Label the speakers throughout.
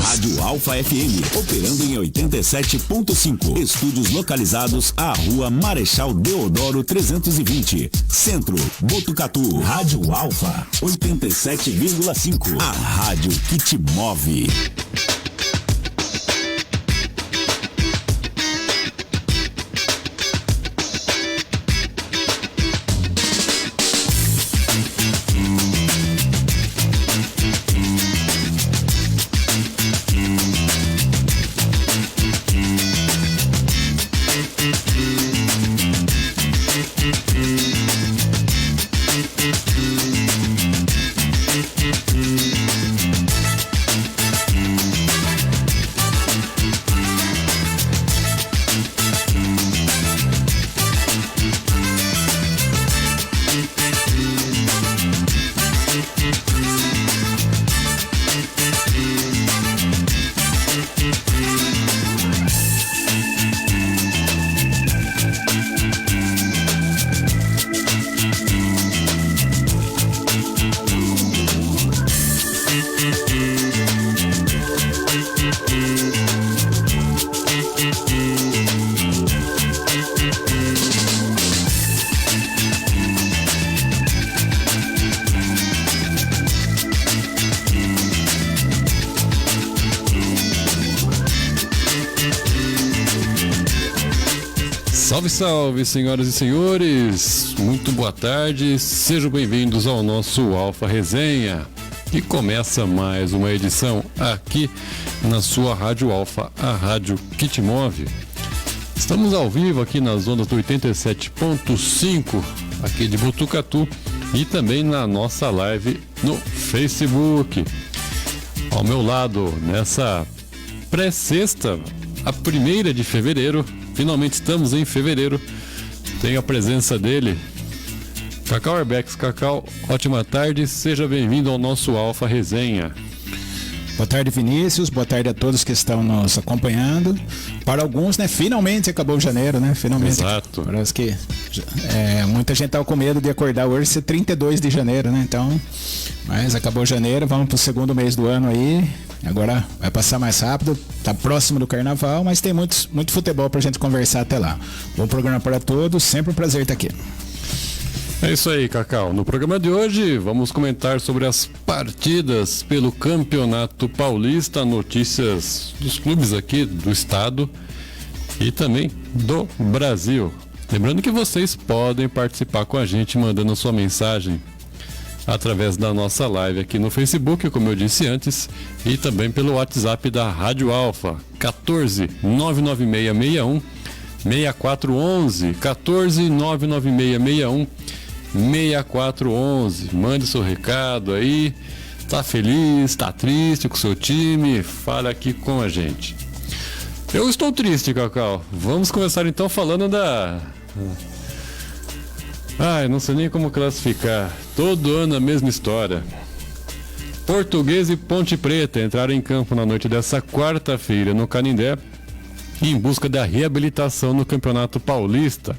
Speaker 1: Rádio Alfa FM, operando em 87.5. Estúdios localizados à Rua Marechal Deodoro 320, Centro, Botucatu. Rádio Alfa 87,5. A rádio que te move.
Speaker 2: Salve, salve, senhoras e senhores, muito boa tarde, sejam bem-vindos ao nosso Alfa Resenha, que começa mais uma edição aqui na sua Rádio Alfa, a rádio que te move. Estamos ao vivo aqui nas ondas do 87.5 aqui de Botucatu e também na nossa live no Facebook. Ao meu lado, nessa pré-sexta, a 1ª de fevereiro, finalmente estamos em fevereiro. Tenho a presença dele, Cacau Arbex. Cacau, ótima tarde, seja bem-vindo ao nosso Alfa Resenha.
Speaker 3: Boa tarde, Vinícius, boa tarde a todos que estão nos acompanhando. Para alguns, né, finalmente acabou janeiro, né, finalmente.
Speaker 2: Exato.
Speaker 3: Parece que muita gente estava com medo de acordar hoje ser 32 de janeiro, né, então, mas acabou janeiro, vamos para o segundo mês do ano aí. Agora vai passar mais rápido, tá próximo do carnaval, mas tem muito futebol pra gente conversar até lá. Bom programa para todos, sempre um prazer estar aqui.
Speaker 2: É isso aí, Cacau. No programa de hoje vamos comentar sobre as partidas pelo Campeonato Paulista, notícias dos clubes aqui do estado e também do Brasil. Lembrando que vocês podem participar com a gente mandando a sua mensagem através da nossa live aqui no Facebook, como eu disse antes, e também pelo WhatsApp da Rádio Alfa, 14 99661 6411, 14 99661 6411. Mande seu recado aí, tá feliz, tá triste com o seu time, fala aqui com a gente. Eu estou triste, Cacau. Vamos começar então falando da... não sei nem como classificar. Todo ano a mesma história. Portuguesa e Ponte Preta entraram em campo na noite dessa quarta-feira no Canindé em busca da reabilitação no Campeonato Paulista.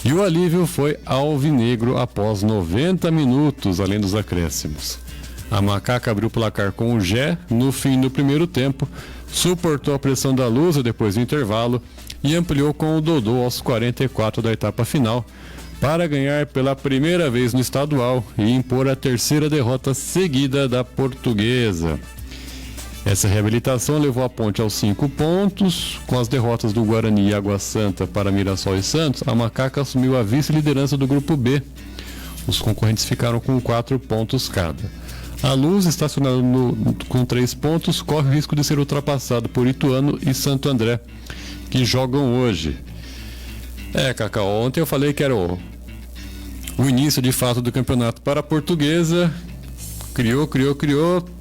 Speaker 2: E o alívio foi alvinegro após 90 minutos, além dos acréscimos. A Macaca abriu o placar com o Gé no fim do primeiro tempo, suportou a pressão da Lusa depois do intervalo e ampliou com o Dodô aos 44 da etapa final, para ganhar pela primeira vez no estadual e impor a 3ª derrota seguida da Portuguesa. Essa reabilitação levou a Ponte aos 5 pontos. Com as derrotas do Guarani e Água Santa para Mirassol e Santos, a Macaca assumiu a vice-liderança do grupo B. Os concorrentes ficaram com 4 pontos cada. A Luz, estacionada com 3 pontos, corre o risco de ser ultrapassado por Ituano e Santo André, que jogam hoje. Cacau, ontem eu falei que era o início de fato do campeonato para a Portuguesa. Criou,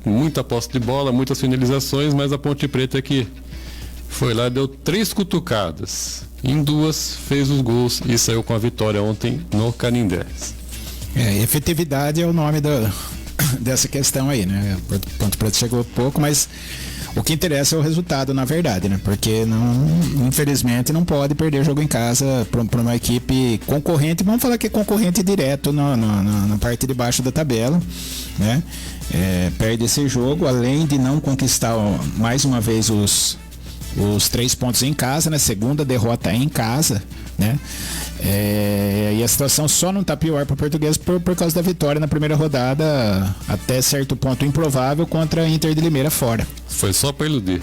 Speaker 2: muita posse de bola, muitas finalizações, mas a Ponte Preta que foi lá, deu 3 cutucadas. Em 2 fez os gols e saiu com a vitória ontem no Canindé.
Speaker 3: Efetividade é o nome dessa questão aí, né? O Ponte Preta chegou pouco, mas o que interessa é o resultado, na verdade, né? Porque infelizmente não pode perder jogo em casa para uma equipe concorrente. Vamos falar que é concorrente direto na parte de baixo da tabela. né? Perde esse jogo, além de não conquistar mais uma vez os 3 pontos em casa, né? Segunda derrota em casa, né? E a situação só não está pior para o Portuguesa por causa da vitória na primeira rodada, até certo ponto improvável, contra a Inter de Limeira fora.
Speaker 2: Foi só para iludir.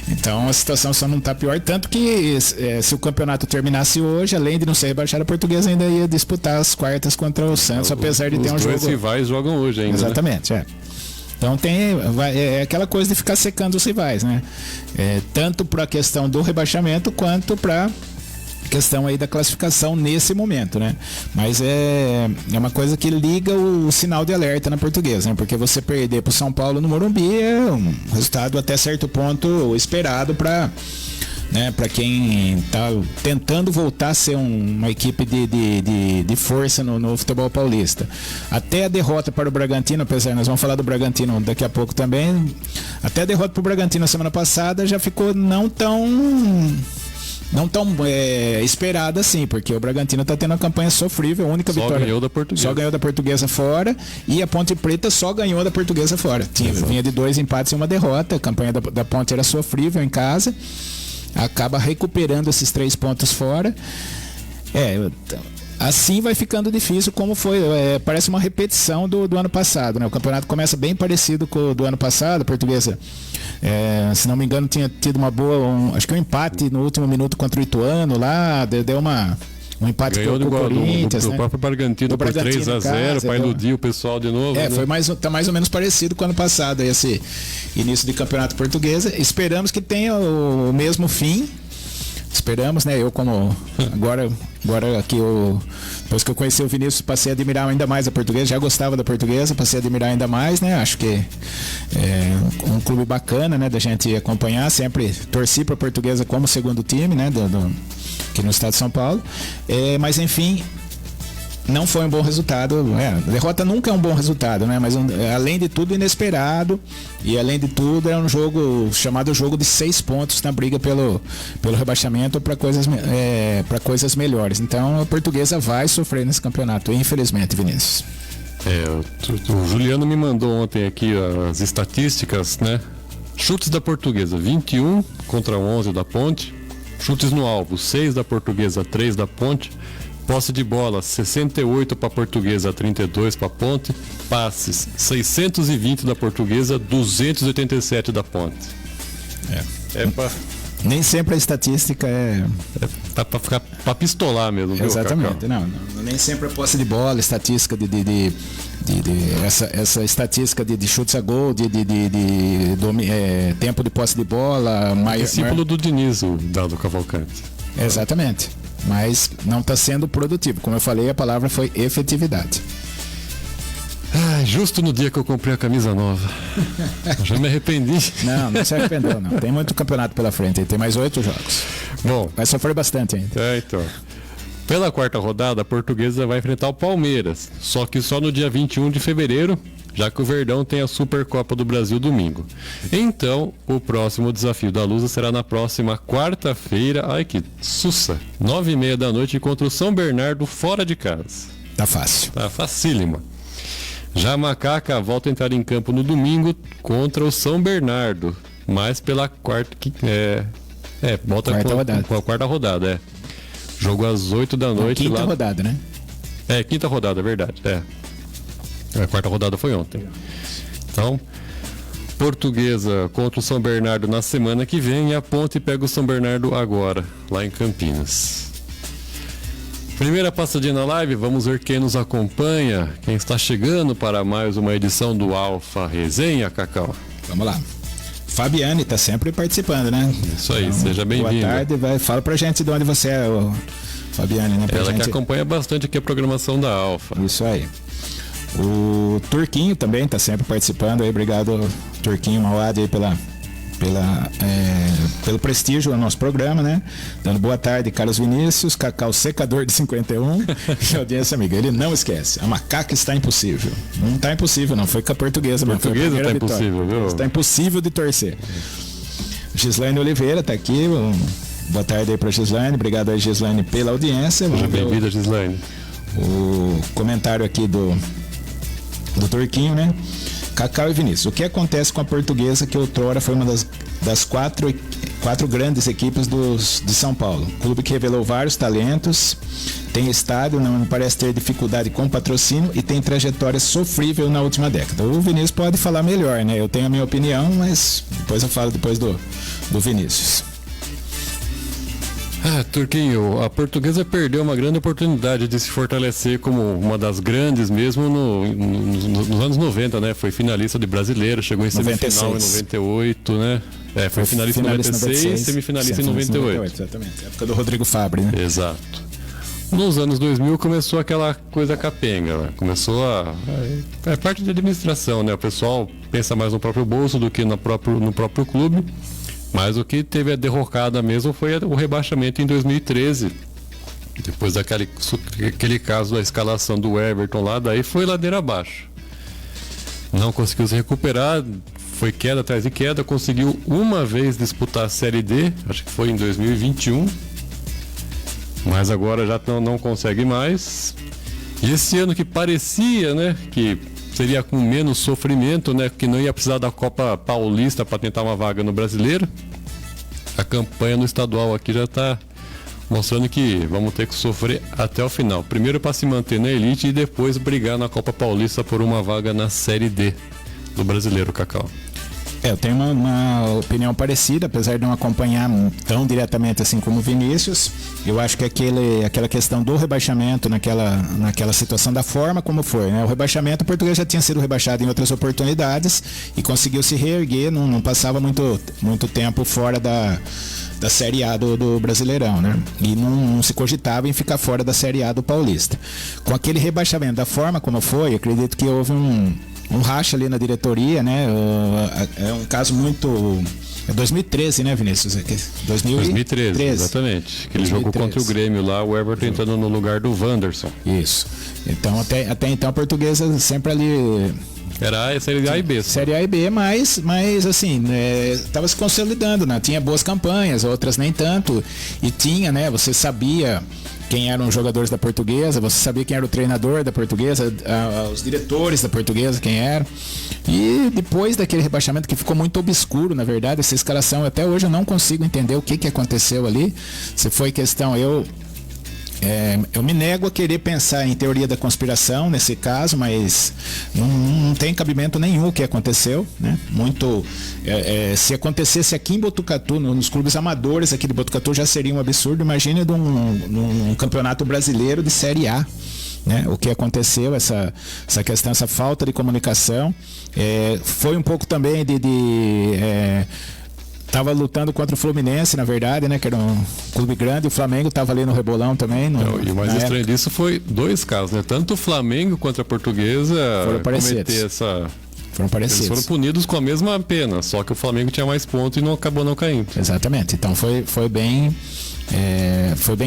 Speaker 3: Então a situação só não está pior, tanto que se o campeonato terminasse hoje, além de não ser rebaixado, a Portuguesa ainda ia disputar as quartas contra o Santos, apesar de ter um jogo.
Speaker 2: Os rivais jogam hoje ainda.
Speaker 3: Exatamente, né? Então é aquela coisa de ficar secando os rivais, né? Tanto para a questão do rebaixamento quanto para questão aí da classificação nesse momento, né? Mas é uma coisa que liga o sinal de alerta na Portuguesa, né? Porque você perder para o São Paulo no Morumbi é um resultado até certo ponto esperado para, né, para quem está tentando voltar a ser uma equipe de força no futebol paulista. Até a derrota para o Bragantino, apesar, nós vamos falar do Bragantino daqui a pouco também, até a derrota para o Bragantino na semana passada já ficou não tão esperada assim, porque o Bragantino está tendo uma campanha sofrível, a única vitória. Só ganhou da Portuguesa fora, e a Ponte Preta só ganhou da Portuguesa fora. Vinha de 2 empates e uma derrota, a campanha da Ponte era sofrível em casa, acaba recuperando esses 3 pontos fora. Assim vai ficando difícil, como foi, parece uma repetição do ano passado, né? O campeonato começa bem parecido com o do ano passado. A Portuguesa, se não me engano, tinha tido uma boa, acho que um empate no último minuto contra o Ituano lá, deu um empate
Speaker 2: com o Corinthians,
Speaker 3: né?
Speaker 2: O próprio Bragantino por 3-0 para iludir o pessoal de novo. Né?
Speaker 3: Tá mais ou menos parecido com o ano passado, esse início de campeonato Portuguesa. Esperamos que tenha o mesmo fim. Esperamos, né? Eu como agora aqui depois que eu conheci o Vinícius, passei a admirar ainda mais a Portuguesa. Já gostava da Portuguesa, passei a admirar ainda mais, né? Acho que é um clube bacana, né, da gente acompanhar. Sempre torci para a Portuguesa como segundo time, né, aqui no estado de São Paulo. Mas enfim, não foi um bom resultado. A derrota nunca é um bom resultado, né? Mas além de tudo, inesperado. E além de tudo, é um jogo chamado jogo de 6 pontos na briga pelo rebaixamento para coisas melhores. Então a Portuguesa vai sofrer nesse campeonato, infelizmente, Vinícius.
Speaker 2: O Juliano me mandou ontem aqui as estatísticas, né? Chutes da Portuguesa, 21 contra 11 da Ponte. Chutes no alvo, 6 da Portuguesa, 3 da Ponte. Posse de bola, 68 para a Portuguesa, 32 para a Ponte. Passes, 620 da Portuguesa, 287 da Ponte.
Speaker 3: Nem sempre a estatística
Speaker 2: Tá para pistolar mesmo, viu,
Speaker 3: exatamente,
Speaker 2: Cacau?
Speaker 3: não, nem sempre a posse de bola, estatística essa estatística de chutes a gol, tempo de posse de bola.
Speaker 2: Discípulo do Diniz, o Dado Cavalcante.
Speaker 3: Exatamente. Mas não está sendo produtivo. Como eu falei, a palavra foi efetividade.
Speaker 2: Justo no dia que eu comprei a camisa nova. Eu já me arrependi.
Speaker 3: Não se arrependeu, não. Tem muito campeonato pela frente, tem mais 8 jogos.
Speaker 2: Bom,
Speaker 3: vai sofrer bastante ainda.
Speaker 2: Então. Pela quarta rodada, a Portuguesa vai enfrentar o Palmeiras. Só que só no dia 21 de fevereiro, já que o Verdão tem a Supercopa do Brasil domingo. Então, o próximo desafio da Lusa será na próxima quarta-feira. Ai, que sussa! 9h30 da noite contra o São Bernardo fora de casa.
Speaker 3: Tá fácil.
Speaker 2: Tá facílima. Já a Macaca volta a entrar em campo no domingo contra o São Bernardo. Mas pela quarta... volta com a quarta rodada, Jogo às 8 da noite.
Speaker 3: Quinta rodada, né?
Speaker 2: Quinta rodada, é verdade. A quarta rodada foi ontem. Então, Portuguesa contra o São Bernardo na semana que vem e a Ponte pega o São Bernardo agora, lá em Campinas. Primeira passadinha na live, vamos ver quem nos acompanha, quem está chegando para mais uma edição do Alfa Resenha, Cacau.
Speaker 3: Vamos lá. Fabiane está sempre participando, né?
Speaker 2: Isso aí, então, seja bem-vindo.
Speaker 3: Boa tarde, fala pra gente de onde você é, Fabiane, né?
Speaker 2: Ela que acompanha bastante aqui a programação da Alfa.
Speaker 3: Isso aí. O Turquinho também está sempre participando aí, obrigado Turquinho Mauad aí pelo prestígio do nosso programa, né? Dando boa tarde, Carlos Vinícius, Cacau Secador de 51 e audiência amiga, ele não esquece, a Macaca está impossível. Não está impossível não, foi com a Portuguesa.
Speaker 2: Portuguesa está impossível, viu?
Speaker 3: Está impossível de torcer. Gislaine Oliveira está aqui, boa tarde aí para Gislaine, obrigado aí Gislaine pela audiência.
Speaker 2: Seja bem-vinda, Gislaine.
Speaker 3: O comentário aqui do do Turquinho, né? Cacau e Vinícius. O que acontece com a Portuguesa, que outrora foi uma das quatro grandes equipes de São Paulo? Clube que revelou vários talentos, tem estádio, não parece ter dificuldade com patrocínio e tem trajetória sofrível na última década. O Vinícius pode falar melhor, né? Eu tenho a minha opinião, mas depois eu falo do Vinícius.
Speaker 2: Turquinho, a Portuguesa perdeu uma grande oportunidade de se fortalecer como uma das grandes mesmo nos anos 90, né? Foi finalista de Brasileiro, chegou em semifinal 96. Em 98, né? Foi finalista em 96, semifinalista em 98.
Speaker 3: Exatamente, época do Rodrigo Fabri, né?
Speaker 2: Exato. Nos anos 2000 começou aquela coisa capenga, né? Começou é parte de administração, né? O pessoal pensa mais no próprio bolso do que no próprio clube. Mas o que teve a derrocada mesmo foi o rebaixamento em 2013. Depois daquele caso da escalação do Everton lá, daí foi ladeira abaixo. Não conseguiu se recuperar, foi queda atrás de queda, conseguiu uma vez disputar a Série D, acho que foi em 2021. Mas agora já não consegue mais. E esse ano que parecia, né, que seria com menos sofrimento, né, que não ia precisar da Copa Paulista para tentar uma vaga no Brasileiro. A campanha no estadual aqui já está mostrando que vamos ter que sofrer até o final. Primeiro para se manter na elite e depois brigar na Copa Paulista por uma vaga na Série D do Brasileiro, Cacau.
Speaker 3: Eu tenho uma opinião parecida, apesar de não acompanhar tão diretamente assim como o Vinícius. Eu acho que aquela questão do rebaixamento naquela situação da forma como foi, né? O rebaixamento, o Português já tinha sido rebaixado em outras oportunidades e conseguiu se reerguer, não passava muito tempo fora da Série A do Brasileirão, né? E não se cogitava em ficar fora da Série A do Paulista. Com aquele rebaixamento da forma como foi, eu acredito que houve um racha ali na diretoria, né? É um caso muito... É 2013, né, Vinícius?
Speaker 2: 2013, exatamente. Aquele jogo contra o Grêmio lá, o Everton entrando no lugar do Wanderson.
Speaker 3: Isso. Então, até então, a Portuguesa sempre ali...
Speaker 2: Era a Série A e B.
Speaker 3: Série A e B, mas assim, estava se consolidando, né? Tinha boas campanhas, outras nem tanto. E tinha, né? Você sabia quem eram os jogadores da Portuguesa, você sabia quem era o treinador da Portuguesa, os diretores da Portuguesa, quem era. E depois daquele rebaixamento que ficou muito obscuro, na verdade, essa escalação, até hoje eu não consigo entender o que aconteceu ali. Se foi questão, eu me nego a querer pensar em teoria da conspiração nesse caso, mas não tem cabimento nenhum o que aconteceu, né? Se acontecesse aqui em Botucatu, nos clubes amadores aqui de Botucatu, já seria um absurdo. Imagine num campeonato brasileiro de Série A, né? O que aconteceu, essa questão, essa falta de comunicação, foi um pouco também estava lutando contra o Fluminense, na verdade, né? Que era um clube grande. O Flamengo estava ali no rebolão também.
Speaker 2: E o mais estranho disso foi dois casos, né? Tanto o Flamengo quanto a Portuguesa
Speaker 3: foram parecidos.
Speaker 2: Eles foram punidos com a mesma pena, só que o Flamengo tinha mais pontos e acabou não caindo.
Speaker 3: Exatamente. Então foi bem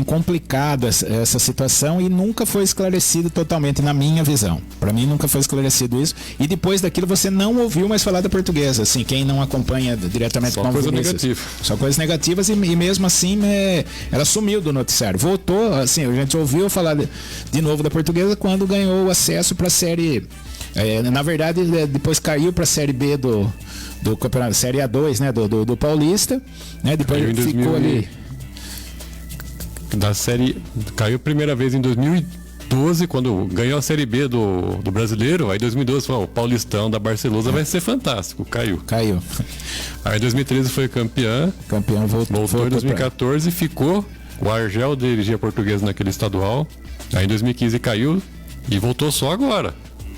Speaker 3: complicado essa situação e nunca foi esclarecido totalmente, na minha visão. Para mim nunca foi esclarecido isso. E depois daquilo você não ouviu mais falar da Portuguesa. Assim, quem não acompanha diretamente
Speaker 2: com o Vinícius.
Speaker 3: Só coisas negativas e mesmo assim ela sumiu do noticiário. Voltou, assim, a gente ouviu falar de novo da Portuguesa quando ganhou o acesso para a Série... na verdade, depois caiu para a Série B do campeonato, Série A2, né, do Paulista, né, depois ficou ali.
Speaker 2: Da série, caiu a primeira vez em 2012, quando ganhou a Série B do Brasileiro. Aí em 2012 foi o Paulistão da Barcelosa, vai ser fantástico, caiu. Aí em 2013 foi campeão voltou em 2014 e ficou. O Argel dirigia a Portuguesa naquele estadual. Aí em 2015 caiu e voltou só agora.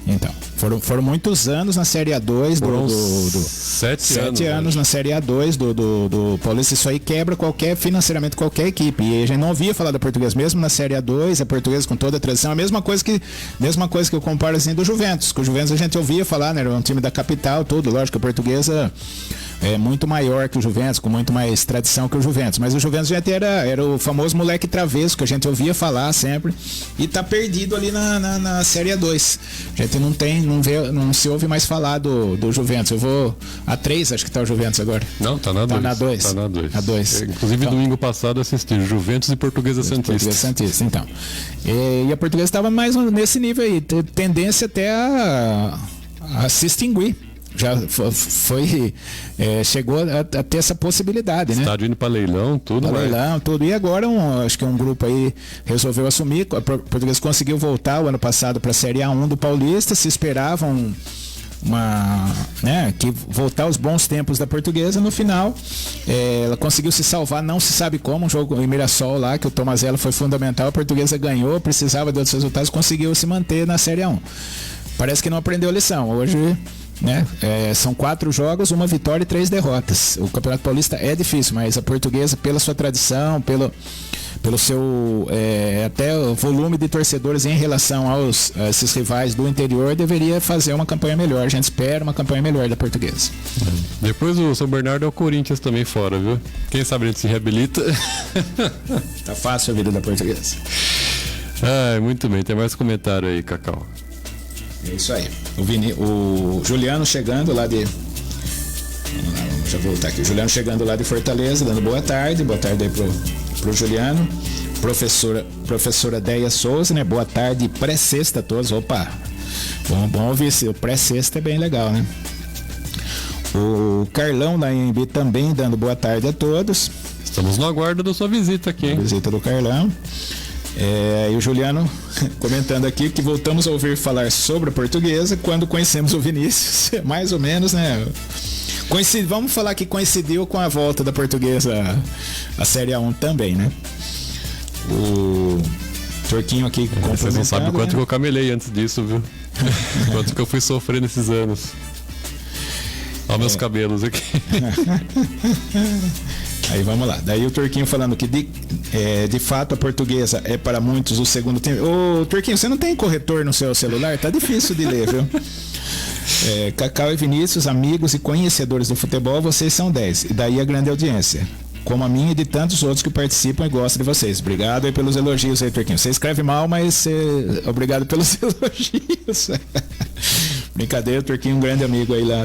Speaker 3: Então, foram muitos anos na Série A2
Speaker 2: sete
Speaker 3: anos na Série A2 do Paulista. Isso aí quebra financeiramente qualquer equipe. E a gente não ouvia falar da Portuguesa, mesmo na Série A2, a Portuguesa com toda a tradição. A mesma coisa que eu comparo assim do Juventus. Com o Juventus a gente ouvia falar, né? Era um time da capital, tudo. Lógico que a Portuguesa muito maior que o Juventus, com muito mais tradição que o Juventus. Mas o Juventus já era o famoso moleque travesso que a gente ouvia falar sempre e tá perdido ali na Série A2. A gente não se ouve mais falar do Juventus. Eu vou a 3, acho que tá o Juventus agora.
Speaker 2: Não, tá na 2.
Speaker 3: Tá na 2.
Speaker 2: A 2. Inclusive, então, domingo passado assisti Juventus e Portuguesa Santista.
Speaker 3: Portuguesa Santista, então. E a Portuguesa estava mais nesse nível aí, tendência até a se extinguir. Já chegou a ter essa possibilidade, né?
Speaker 2: Estádio indo para leilão, tudo.
Speaker 3: Leilão, tudo. E agora acho que um grupo aí resolveu assumir. A Portuguesa conseguiu voltar o ano passado para a Série A1 do Paulista. Se esperavam que voltar aos bons tempos da Portuguesa. No final, ela conseguiu se salvar, não se sabe como, um jogo em Mirassol lá, que o Tomazello foi fundamental. A Portuguesa ganhou, precisava de outros resultados, conseguiu se manter na Série A1. Parece que não aprendeu a lição. Hoje, são 4 jogos, 1 vitória e 3 derrotas. O Campeonato Paulista é difícil, mas a Portuguesa, pela sua tradição, pelo seu até o volume de torcedores em relação aos esses rivais do interior, deveria fazer uma campanha melhor. A gente espera uma campanha melhor da Portuguesa.
Speaker 2: Depois o São Bernardo é o Corinthians também fora, viu? Quem sabe a gente se reabilita.
Speaker 3: Tá fácil a vida da Portuguesa.
Speaker 2: Muito bem, tem mais comentário aí, Cacau.
Speaker 3: É isso aí. O Juliano chegando lá de... Vamos já voltar aqui. O Juliano chegando lá de Fortaleza, dando boa tarde aí pro Juliano. Professora Deia Souza, né? Boa tarde, pré-sexta a todos. Opa! Bom ouvir isso. O pré-sexta é bem legal, né? O Carlão da Embi também dando boa tarde a todos.
Speaker 2: Estamos no aguardo da sua visita aqui, hein?
Speaker 3: Visita do Carlão. E o Juliano comentando aqui que voltamos a ouvir falar sobre a Portuguesa quando conhecemos o Vinícius. Mais ou menos, né? Vamos falar que coincidiu com a volta da Portuguesa à Série A1 também, né? O Turquinho aqui complementando.
Speaker 2: Vocês não sabem o quanto que eu camelei antes disso, viu? Quanto que eu fui sofrer nesses anos. Olha meus cabelos aqui.
Speaker 3: Aí vamos lá. Daí o Turquinho falando que de fato a Portuguesa é para muitos o segundo tempo. Ô Turquinho, você não tem corretor no seu celular? Tá difícil de ler, viu? Cacau e Vinícius, amigos e conhecedores do futebol, vocês são 10. E daí a grande audiência. Como a minha e de tantos outros que participam e gostam de vocês. Obrigado aí pelos elogios aí, Turquinho. Você escreve mal, mas obrigado pelos elogios. Brincadeira, o Turquinho, um grande amigo aí lá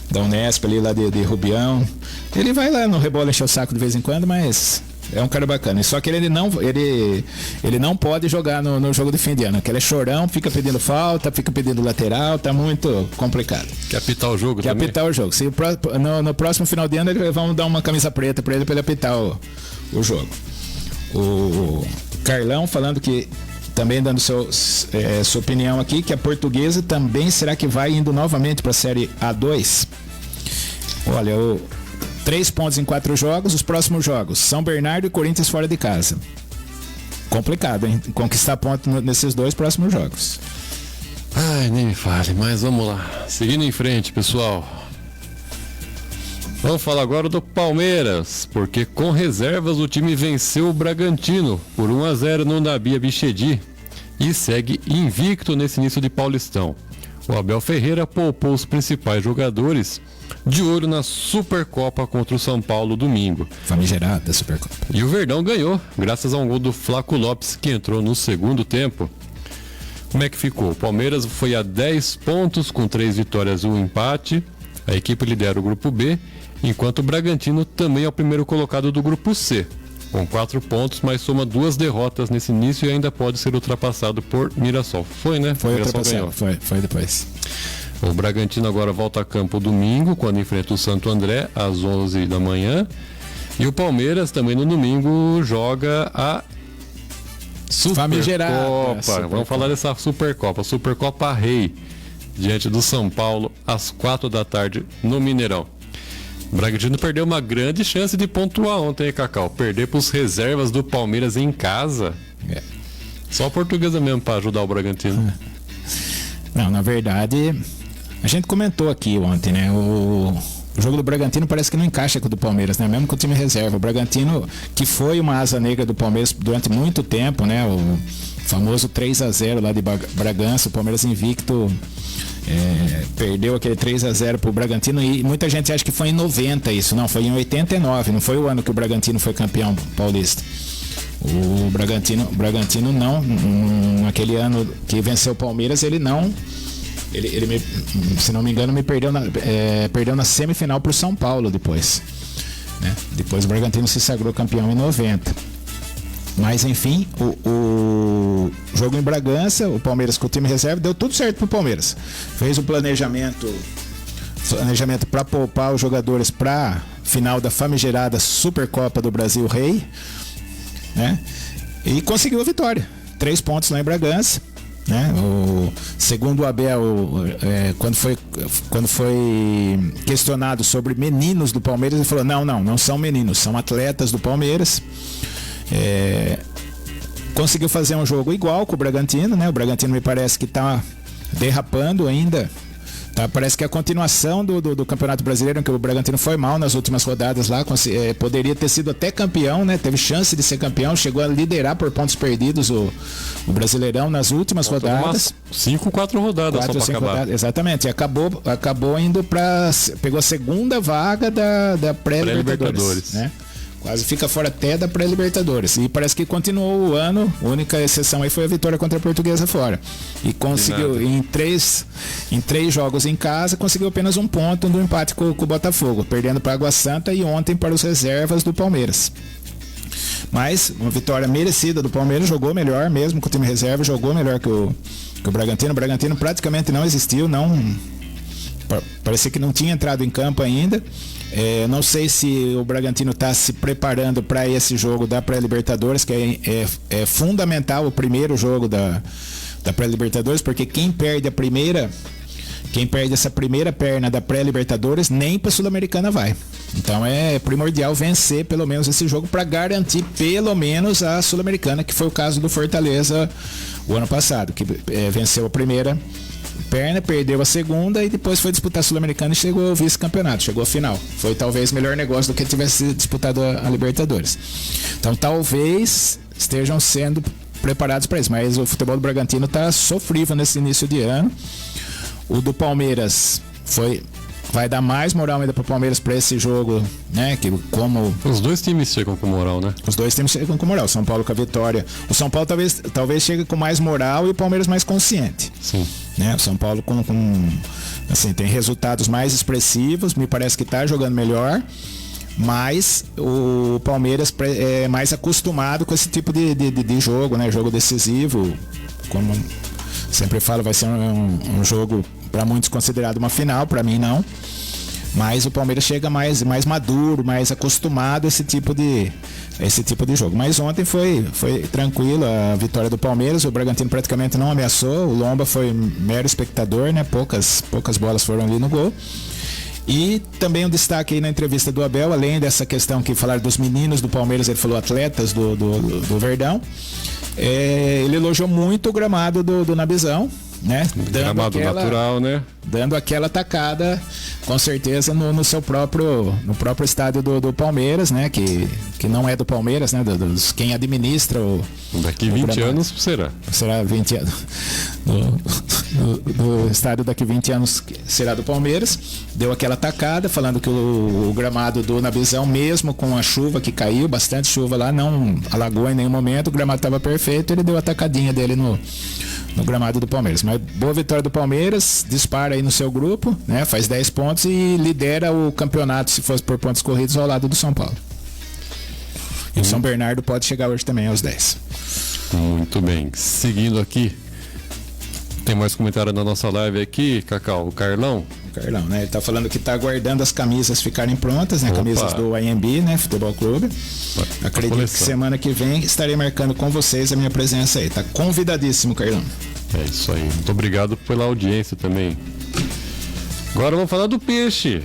Speaker 3: da Unesp, ali lá de Rubião. Ele vai lá no Rebola encher o saco de vez em quando, mas é um cara bacana. Só que ele não pode jogar no jogo de fim de ano, porque ele é chorão, fica pedindo falta, fica pedindo lateral, tá muito complicado.
Speaker 2: Quer apitar o jogo também?
Speaker 3: Quer apitar o jogo. Se no próximo final de ano vamos dar uma camisa preta pra ele apitar o jogo. O Carlão falando que também dando sua opinião aqui, que a Portuguesa também será que vai indo novamente para a Série A2? Olha, 3 pontos em 4 jogos, os próximos jogos, São Bernardo e Corinthians fora de casa. Complicado, hein? Conquistar ponto nesses 2 próximos jogos.
Speaker 2: Nem me fale, mas vamos lá. Seguindo em frente, pessoal. Vamos falar agora do Palmeiras, porque com reservas o time venceu o Bragantino por 1-0 no Nabi Abichedi e segue invicto nesse início de Paulistão. O Abel Ferreira poupou os principais jogadores de olho na Supercopa contra o São Paulo domingo.
Speaker 3: Famigerada Supercopa.
Speaker 2: E o Verdão ganhou, graças a um gol do Flaco Lopes, que entrou no segundo tempo. Como é que ficou? O Palmeiras foi a 10 pontos com 3 vitórias e 1 empate. A equipe lidera o grupo B, enquanto o Bragantino também é o primeiro colocado do grupo C, com 4 pontos, mas soma 2 derrotas nesse início e ainda pode ser ultrapassado por Mirassol. Foi, né?
Speaker 3: Foi ultrapassado, foi depois.
Speaker 2: O Bragantino agora volta a campo domingo, quando enfrenta o Santo André, às 11 da manhã. E o Palmeiras também no domingo joga a Supercopa. Vamos falar dessa Supercopa Rei, diante do São Paulo, às 4 da tarde, no Mineirão. O Bragantino perdeu uma grande chance de pontuar ontem, Cacau. Perder para os reservas do Palmeiras em casa. Só a Portuguesa mesmo para ajudar o Bragantino.
Speaker 3: Não, na verdade, a gente comentou aqui ontem, né? O jogo do Bragantino parece que não encaixa com o do Palmeiras, né? Mesmo com o time reserva. O Bragantino, que foi uma asa negra do Palmeiras durante muito tempo, né? O famoso 3-0 lá de Bragança, o Palmeiras invicto Perdeu aquele 3-0 pro Bragantino e muita gente acha que foi em 90 isso. Não, foi em 89, não foi o ano que o Bragantino foi campeão paulista. O Bragantino não, naquele ano que venceu o Palmeiras, ele não. Ele se não me engano, perdeu na semifinal pro São Paulo depois. Né? Depois o Bragantino se sagrou campeão em 90. Mas enfim, o jogo em Bragança, o Palmeiras com o time reserva, deu tudo certo pro Palmeiras. Fez o planejamento para poupar os jogadores para final da famigerada Supercopa do Brasil Rei, né? E conseguiu a vitória. 3 pontos lá em Bragança, né? Segundo o Abel, quando foi questionado sobre meninos do Palmeiras, ele falou: não são meninos, são atletas do Palmeiras. Conseguiu fazer um jogo igual com o Bragantino, né? O Bragantino me parece que está derrapando ainda. Tá? Parece que é a continuação do Campeonato Brasileiro, em que o Bragantino foi mal nas últimas rodadas lá, poderia ter sido até campeão, né? Teve chance de ser campeão, chegou a liderar por pontos perdidos o Brasileirão nas últimas rodadas.
Speaker 2: 4 rodadas só para acabar.
Speaker 3: Rodadas, exatamente, e acabou indo pegou a segunda vaga da pré-Libertadores, né? Quase fica fora até da pré-Libertadores. E parece que continuou o ano. A única exceção aí foi a vitória contra a Portuguesa fora. E conseguiu, em três jogos em casa, conseguiu apenas 1 ponto no empate com o Botafogo, perdendo para a Água Santa e ontem para os reservas do Palmeiras. Mas uma vitória merecida do Palmeiras, jogou melhor mesmo com o time reserva, jogou melhor que o Bragantino. O Bragantino praticamente não existiu, parecia que não tinha entrado em campo ainda. Não sei se o Bragantino está se preparando para esse jogo da pré-Libertadores, que é fundamental, o primeiro jogo da pré-Libertadores, porque quem perde essa primeira perna da pré-Libertadores, nem para a Sul-Americana vai. Então é primordial vencer pelo menos esse jogo para garantir pelo menos a Sul-Americana, que foi o caso do Fortaleza o ano passado, que venceu a primeira perna, perdeu a segunda e depois foi disputar a Sul-Americana e chegou ao vice-campeonato, chegou à final. Foi talvez o melhor negócio do que tivesse disputado a Libertadores. Então talvez estejam sendo preparados para isso, mas o futebol do Bragantino está sofrível nesse início de ano. O do Palmeiras vai dar mais moral ainda para o Palmeiras para esse jogo, né? Que como
Speaker 2: os dois times chegam com moral, né?
Speaker 3: Os dois times chegam com moral. São Paulo com a vitória. O São Paulo talvez chegue com mais moral e o Palmeiras mais consciente.
Speaker 2: Sim.
Speaker 3: Né? O São Paulo assim, tem resultados mais expressivos, me parece que está jogando melhor, mas o Palmeiras é mais acostumado com esse tipo de jogo, né? Jogo decisivo, como sempre falo, vai ser um jogo para muitos considerado uma final, para mim não. Mas o Palmeiras chega mais maduro, mais acostumado a esse tipo de jogo. Mas ontem foi tranquilo a vitória do Palmeiras. O Bragantino praticamente não ameaçou. O Lomba foi mero espectador, né? Poucas bolas foram ali no gol. E também um destaque aí na entrevista do Abel, além dessa questão que falaram dos meninos do Palmeiras, ele falou atletas do Verdão. Ele elogiou muito o gramado do Nabizão, né?
Speaker 2: Gramado natural, né?
Speaker 3: Dando aquela tacada, com certeza, no próprio estádio do Palmeiras, né? Que não é do Palmeiras, né? Quem administra
Speaker 2: daqui 20 anos será.
Speaker 3: Será 20 anos. No estádio daqui 20 anos será do Palmeiras. Deu aquela tacada, falando que o gramado do Nabizão, mesmo com a chuva que caiu, bastante chuva lá, não alagou em nenhum momento, o gramado estava perfeito, ele deu a tacadinha dele no gramado do Palmeiras. Mas boa vitória do Palmeiras, dispara aí no seu grupo, né? Faz 10 pontos e lidera o campeonato, se fosse por pontos corridos, ao lado do São Paulo. E o São Bernardo pode chegar hoje também aos 10.
Speaker 2: Muito bem. Seguindo aqui, tem mais comentário na nossa live aqui, Cacau, o Carlão,
Speaker 3: né? Ele tá falando que tá aguardando as camisas ficarem prontas, né? Camisas do IMB, né? Futebol Clube. Acredito que semana que vem estarei marcando com vocês a minha presença aí. Tá convidadíssimo, Carlão.
Speaker 2: É isso aí. Muito obrigado pela audiência também. Agora vamos falar do Peixe.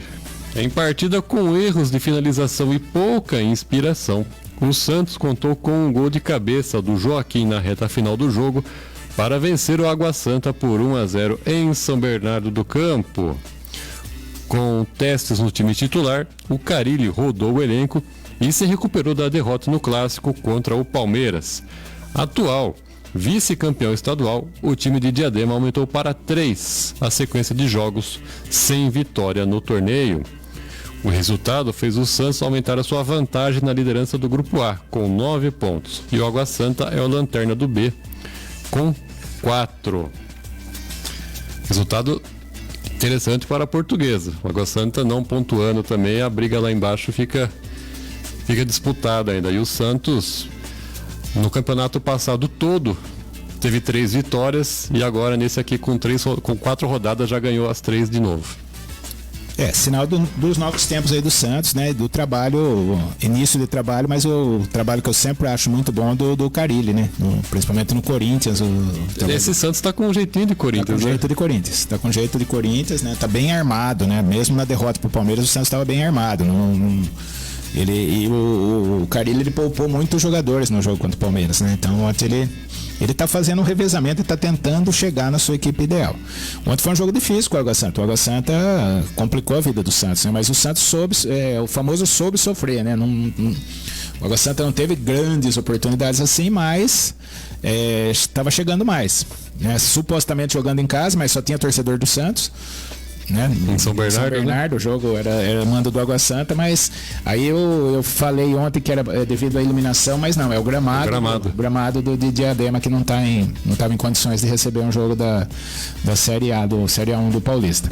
Speaker 2: Em partida com erros de finalização e pouca inspiração, o Santos contou com um gol de cabeça do Joaquim na reta final do jogo para vencer o Água Santa por 1-0 em São Bernardo do Campo. Com testes no time titular, o Carille rodou o elenco e se recuperou da derrota no clássico contra o Palmeiras. Atual vice-campeão estadual, o time de Diadema aumentou para 3 a sequência de jogos sem vitória no torneio. O resultado fez o Santos aumentar a sua vantagem na liderança do Grupo A, com 9 pontos. E o Água Santa é o lanterna do B, com 4. Resultado interessante para a Portuguesa. O Água Santa não pontuando também, a briga lá embaixo fica disputada ainda. E o Santos, no campeonato passado todo, teve 3 vitórias e agora nesse aqui com 4 rodadas já ganhou as 3 de novo.
Speaker 3: Sinal dos novos tempos aí do Santos, né? Do trabalho, início de trabalho, mas o trabalho que eu sempre acho muito bom do Carille, né? Principalmente no Corinthians.
Speaker 2: Esse Santos tá com um jeitinho de Corinthians,
Speaker 3: tá com jeito de Corinthians. Tá com jeito de Corinthians, né? Tá bem armado, né? Mesmo na derrota pro Palmeiras, o Santos estava bem armado. O Carille, ele poupou muitos jogadores no jogo contra o Palmeiras, né? Então ontem ele tá fazendo um revezamento e tá tentando chegar na sua equipe ideal. Ontem foi um jogo difícil com o Água Santa. O Água Santa complicou a vida do Santos, né? Mas o Santos o famoso soube sofrer, né? O Água Santa não teve grandes oportunidades assim, mas estava chegando mais, né? Supostamente jogando em casa, mas só tinha torcedor do Santos, né?
Speaker 2: Em São Bernardo,
Speaker 3: né? O jogo era mando do Água Santa, mas aí eu falei ontem que era devido à iluminação, mas não, é o gramado de Diadema que não estava em condições de receber um jogo da Série A, Série A1 do Paulista.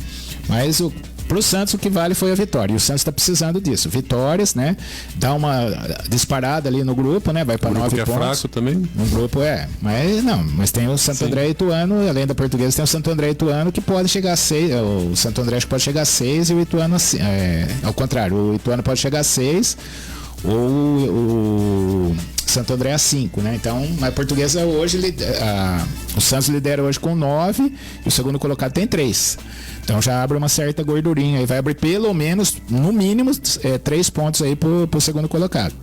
Speaker 3: Mas pro Santos o que vale foi a vitória. E o Santos está precisando disso. Vitórias, né? Dá uma disparada ali no grupo, né? Vai para 9 pontos.
Speaker 2: Fraco também.
Speaker 3: No grupo mas tem o Santo André e Ituano, além da Portuguesa, tem o Santo André e Ituano que pode chegar a 6. O Santo André pode chegar a 6 e o Ituano ao contrário, o Ituano pode chegar a 6 ou o Santo André a 5, né? Então, a Portuguesa hoje, o Santos lidera hoje com 9 e o segundo colocado tem 3. Então já abre uma certa gordurinha aí, vai abrir pelo menos, no mínimo, 3 pontos aí pro segundo colocado.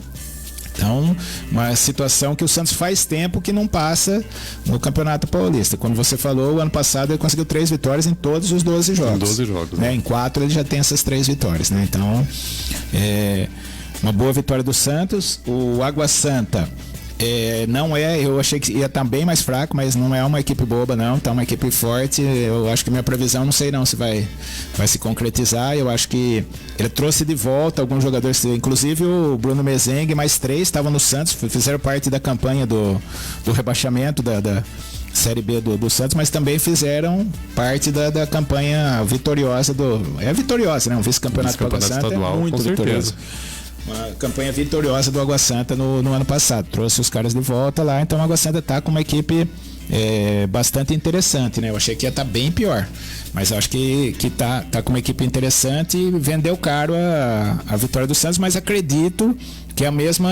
Speaker 3: Então, uma situação que o Santos faz tempo que não passa no Campeonato Paulista. Como você falou, o ano passado ele conseguiu 3 vitórias em todos os 12 jogos.
Speaker 2: Em 12 jogos.
Speaker 3: Né? Em 4 ele já tem essas 3 vitórias, né? Então, uma boa vitória do Santos. O Água Santa eu achei que ia estar bem mais fraco, mas não é uma equipe boba não, tá uma equipe forte. Eu acho que minha previsão, não sei não se vai se concretizar. Eu acho que ele trouxe de volta alguns jogadores, inclusive o Bruno Mezengue, mais 3 estavam no Santos, fizeram parte da campanha do rebaixamento da Série B do Santos, mas também fizeram parte da campanha vitoriosa vitoriosa, né? Um vice-campeonato
Speaker 2: estadual,
Speaker 3: muito vitorioso.
Speaker 2: Certeza.
Speaker 3: Uma campanha vitoriosa do Água Santa no ano passado. Trouxe os caras de volta lá, então o Água Santa está com uma equipe bastante interessante, né? Eu achei que ia estar bem pior, mas eu acho que tá com uma equipe interessante e vendeu caro a vitória do Santos, mas acredito que é a mesma,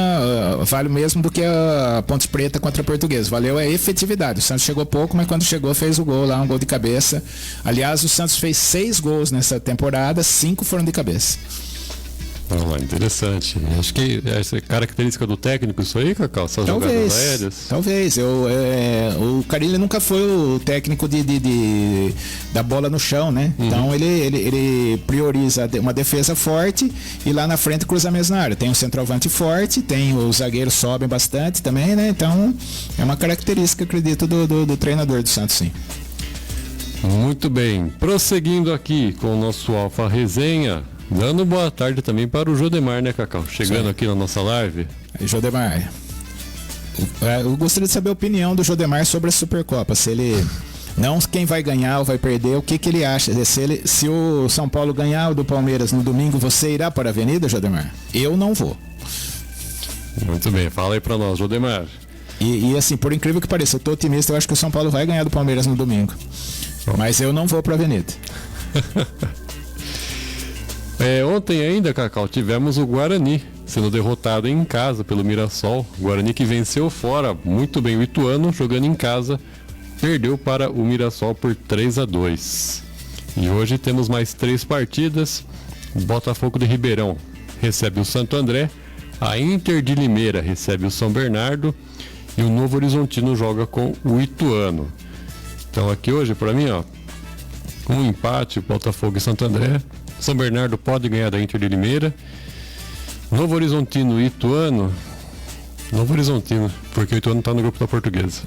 Speaker 3: vale o mesmo do que a Ponte Preta contra a Portuguesa. Valeu a efetividade. O Santos chegou pouco, mas quando chegou fez o gol lá, um gol de cabeça. Aliás, o Santos fez 6 gols nessa temporada, 5 foram de cabeça.
Speaker 2: Interessante. Acho que essa é característica do técnico, isso aí, Cacau? Essas jogadas aéreas.
Speaker 3: Talvez. O Carille nunca foi o técnico da bola no chão, né? Uhum. Então ele prioriza uma defesa forte e lá na frente cruzamentos na área. Tem um centroavante forte, tem os zagueiros sobem bastante também, né? Então é uma característica, acredito, do treinador do Santos, sim.
Speaker 2: Muito bem. Prosseguindo aqui com o nosso Alfa Resenha. Dando boa tarde também para o Jodemar, né, Cacau? Chegando aqui na nossa live.
Speaker 3: Aí, Jodemar, eu gostaria de saber a opinião do Jodemar sobre a Supercopa. Se ele, não quem vai ganhar ou vai perder, o que ele acha? Se o São Paulo ganhar o do Palmeiras no domingo, você irá para a Avenida, Jodemar? Eu não vou.
Speaker 2: Muito bem, fala aí para nós, Jodemar.
Speaker 3: E assim, por incrível que pareça, eu tô otimista, eu acho que o São Paulo vai ganhar do Palmeiras no domingo. Mas eu não vou para a Avenida.
Speaker 2: Ontem ainda, Cacau, tivemos o Guarani sendo derrotado em casa pelo Mirassol. O Guarani que venceu fora muito bem o Ituano, jogando em casa, perdeu para o Mirassol por 3-2. E hoje temos mais 3 partidas. O Botafogo de Ribeirão recebe o Santo André, a Inter de Limeira recebe o São Bernardo e o Novo Horizontino joga com o Ituano. Então aqui hoje, para mim, um empate, Botafogo e Santo André. São Bernardo pode ganhar da Inter de Limeira. Novo Horizontino e Ituano. Novo Horizontino, porque o Ituano está no grupo da Portuguesa.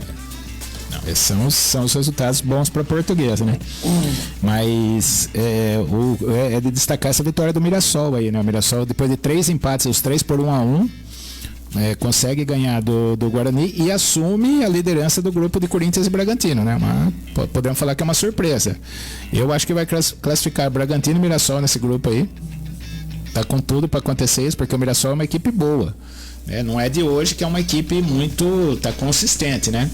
Speaker 3: Esses são os resultados bons para a Portuguesa, né? Mas é de destacar essa vitória do Mirassol aí, né? O Mirassol, depois de 3 empates, os 3 por 1-1, consegue ganhar do Guarani e assume a liderança do grupo de Corinthians e Bragantino, né? Podemos falar que é uma surpresa. Eu acho que vai classificar Bragantino e Mirassol nesse grupo aí. Tá com tudo para acontecer isso, porque o Mirassol é uma equipe boa, né? Não é de hoje que é uma equipe tá consistente, né?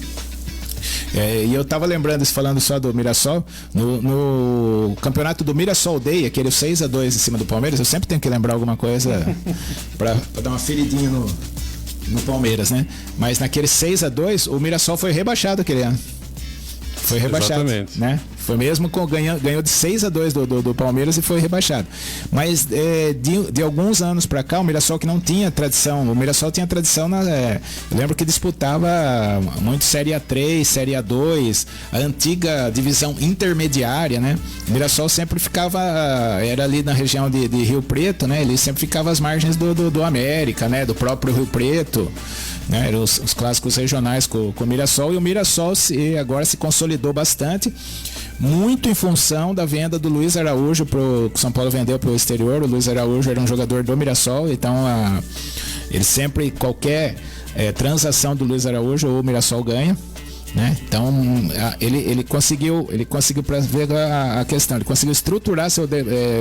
Speaker 3: E eu estava lembrando, falando só do Mirassol, no campeonato do Mirassol Day, aquele 6-2 em cima do Palmeiras, eu sempre tenho que lembrar alguma coisa para dar uma feridinha no Palmeiras, né? Mas naquele 6-2, o Mirassol foi rebaixado aquele ano. Foi rebaixado. Exatamente. Né? Foi mesmo ganhou de 6-2 do Palmeiras e foi rebaixado. Mas de alguns anos para cá, o Mirassol que não tinha tradição, o Mirassol tinha tradição eu lembro que disputava muito Série A3, Série A2, a antiga divisão intermediária, né? O Mirassol sempre ficava, era ali na região de Rio Preto, né? Ele sempre ficava às margens do América, né? Do próprio Rio Preto, né? Eram os clássicos regionais com o Mirassol, e o Mirassol agora se consolidou bastante, muito em função da venda do Luiz Araújo, que o São Paulo vendeu para o exterior. O Luiz Araújo era um jogador do Mirassol, então ele sempre, qualquer transação do Luiz Araújo, o Mirassol ganha, né? Então ele conseguiu para ver a questão, ele conseguiu estruturar seu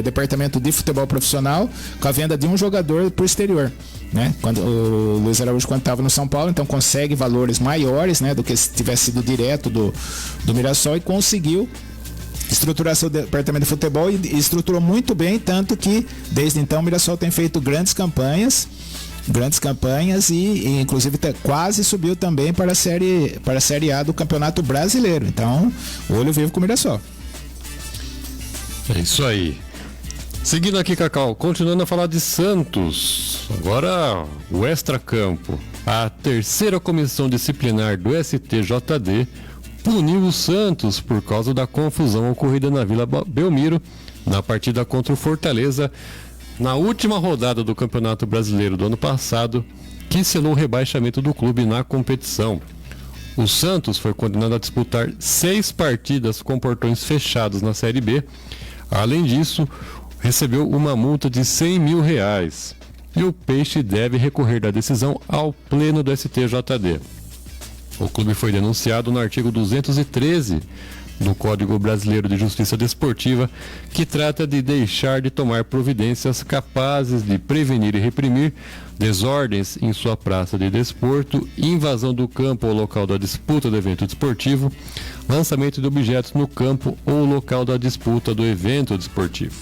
Speaker 3: departamento de futebol profissional com a venda de um jogador para o exterior, né? Quando o Luiz Araújo, quando estava no São Paulo, então consegue valores maiores, né, do que se tivesse sido direto do Mirassol, e conseguiu estruturar seu departamento de futebol e estruturou muito bem, tanto que desde então o Mirassol tem feito grandes campanhas e inclusive quase subiu também para a série A do Campeonato Brasileiro. Então, olho vivo com o Mirassol.
Speaker 2: É isso aí. Seguindo aqui, Cacau, continuando a falar de Santos, agora o extracampo. A terceira comissão disciplinar do STJD puniu o Santos por causa da confusão ocorrida na Vila Belmiro na partida contra o Fortaleza na última rodada do Campeonato Brasileiro do ano passado, que selou o rebaixamento do clube na competição. O Santos foi condenado a disputar 6 partidas com portões fechados na Série B. Além disso, recebeu uma multa de R$100 mil. E o Peixe deve recorrer da decisão ao pleno do STJD. O clube foi denunciado no artigo 213 do Código Brasileiro de Justiça Desportiva, que trata de deixar de tomar providências capazes de prevenir e reprimir desordens em sua praça de desporto, invasão do campo ou local da disputa do evento desportivo, lançamento de objetos no campo ou local da disputa do evento desportivo.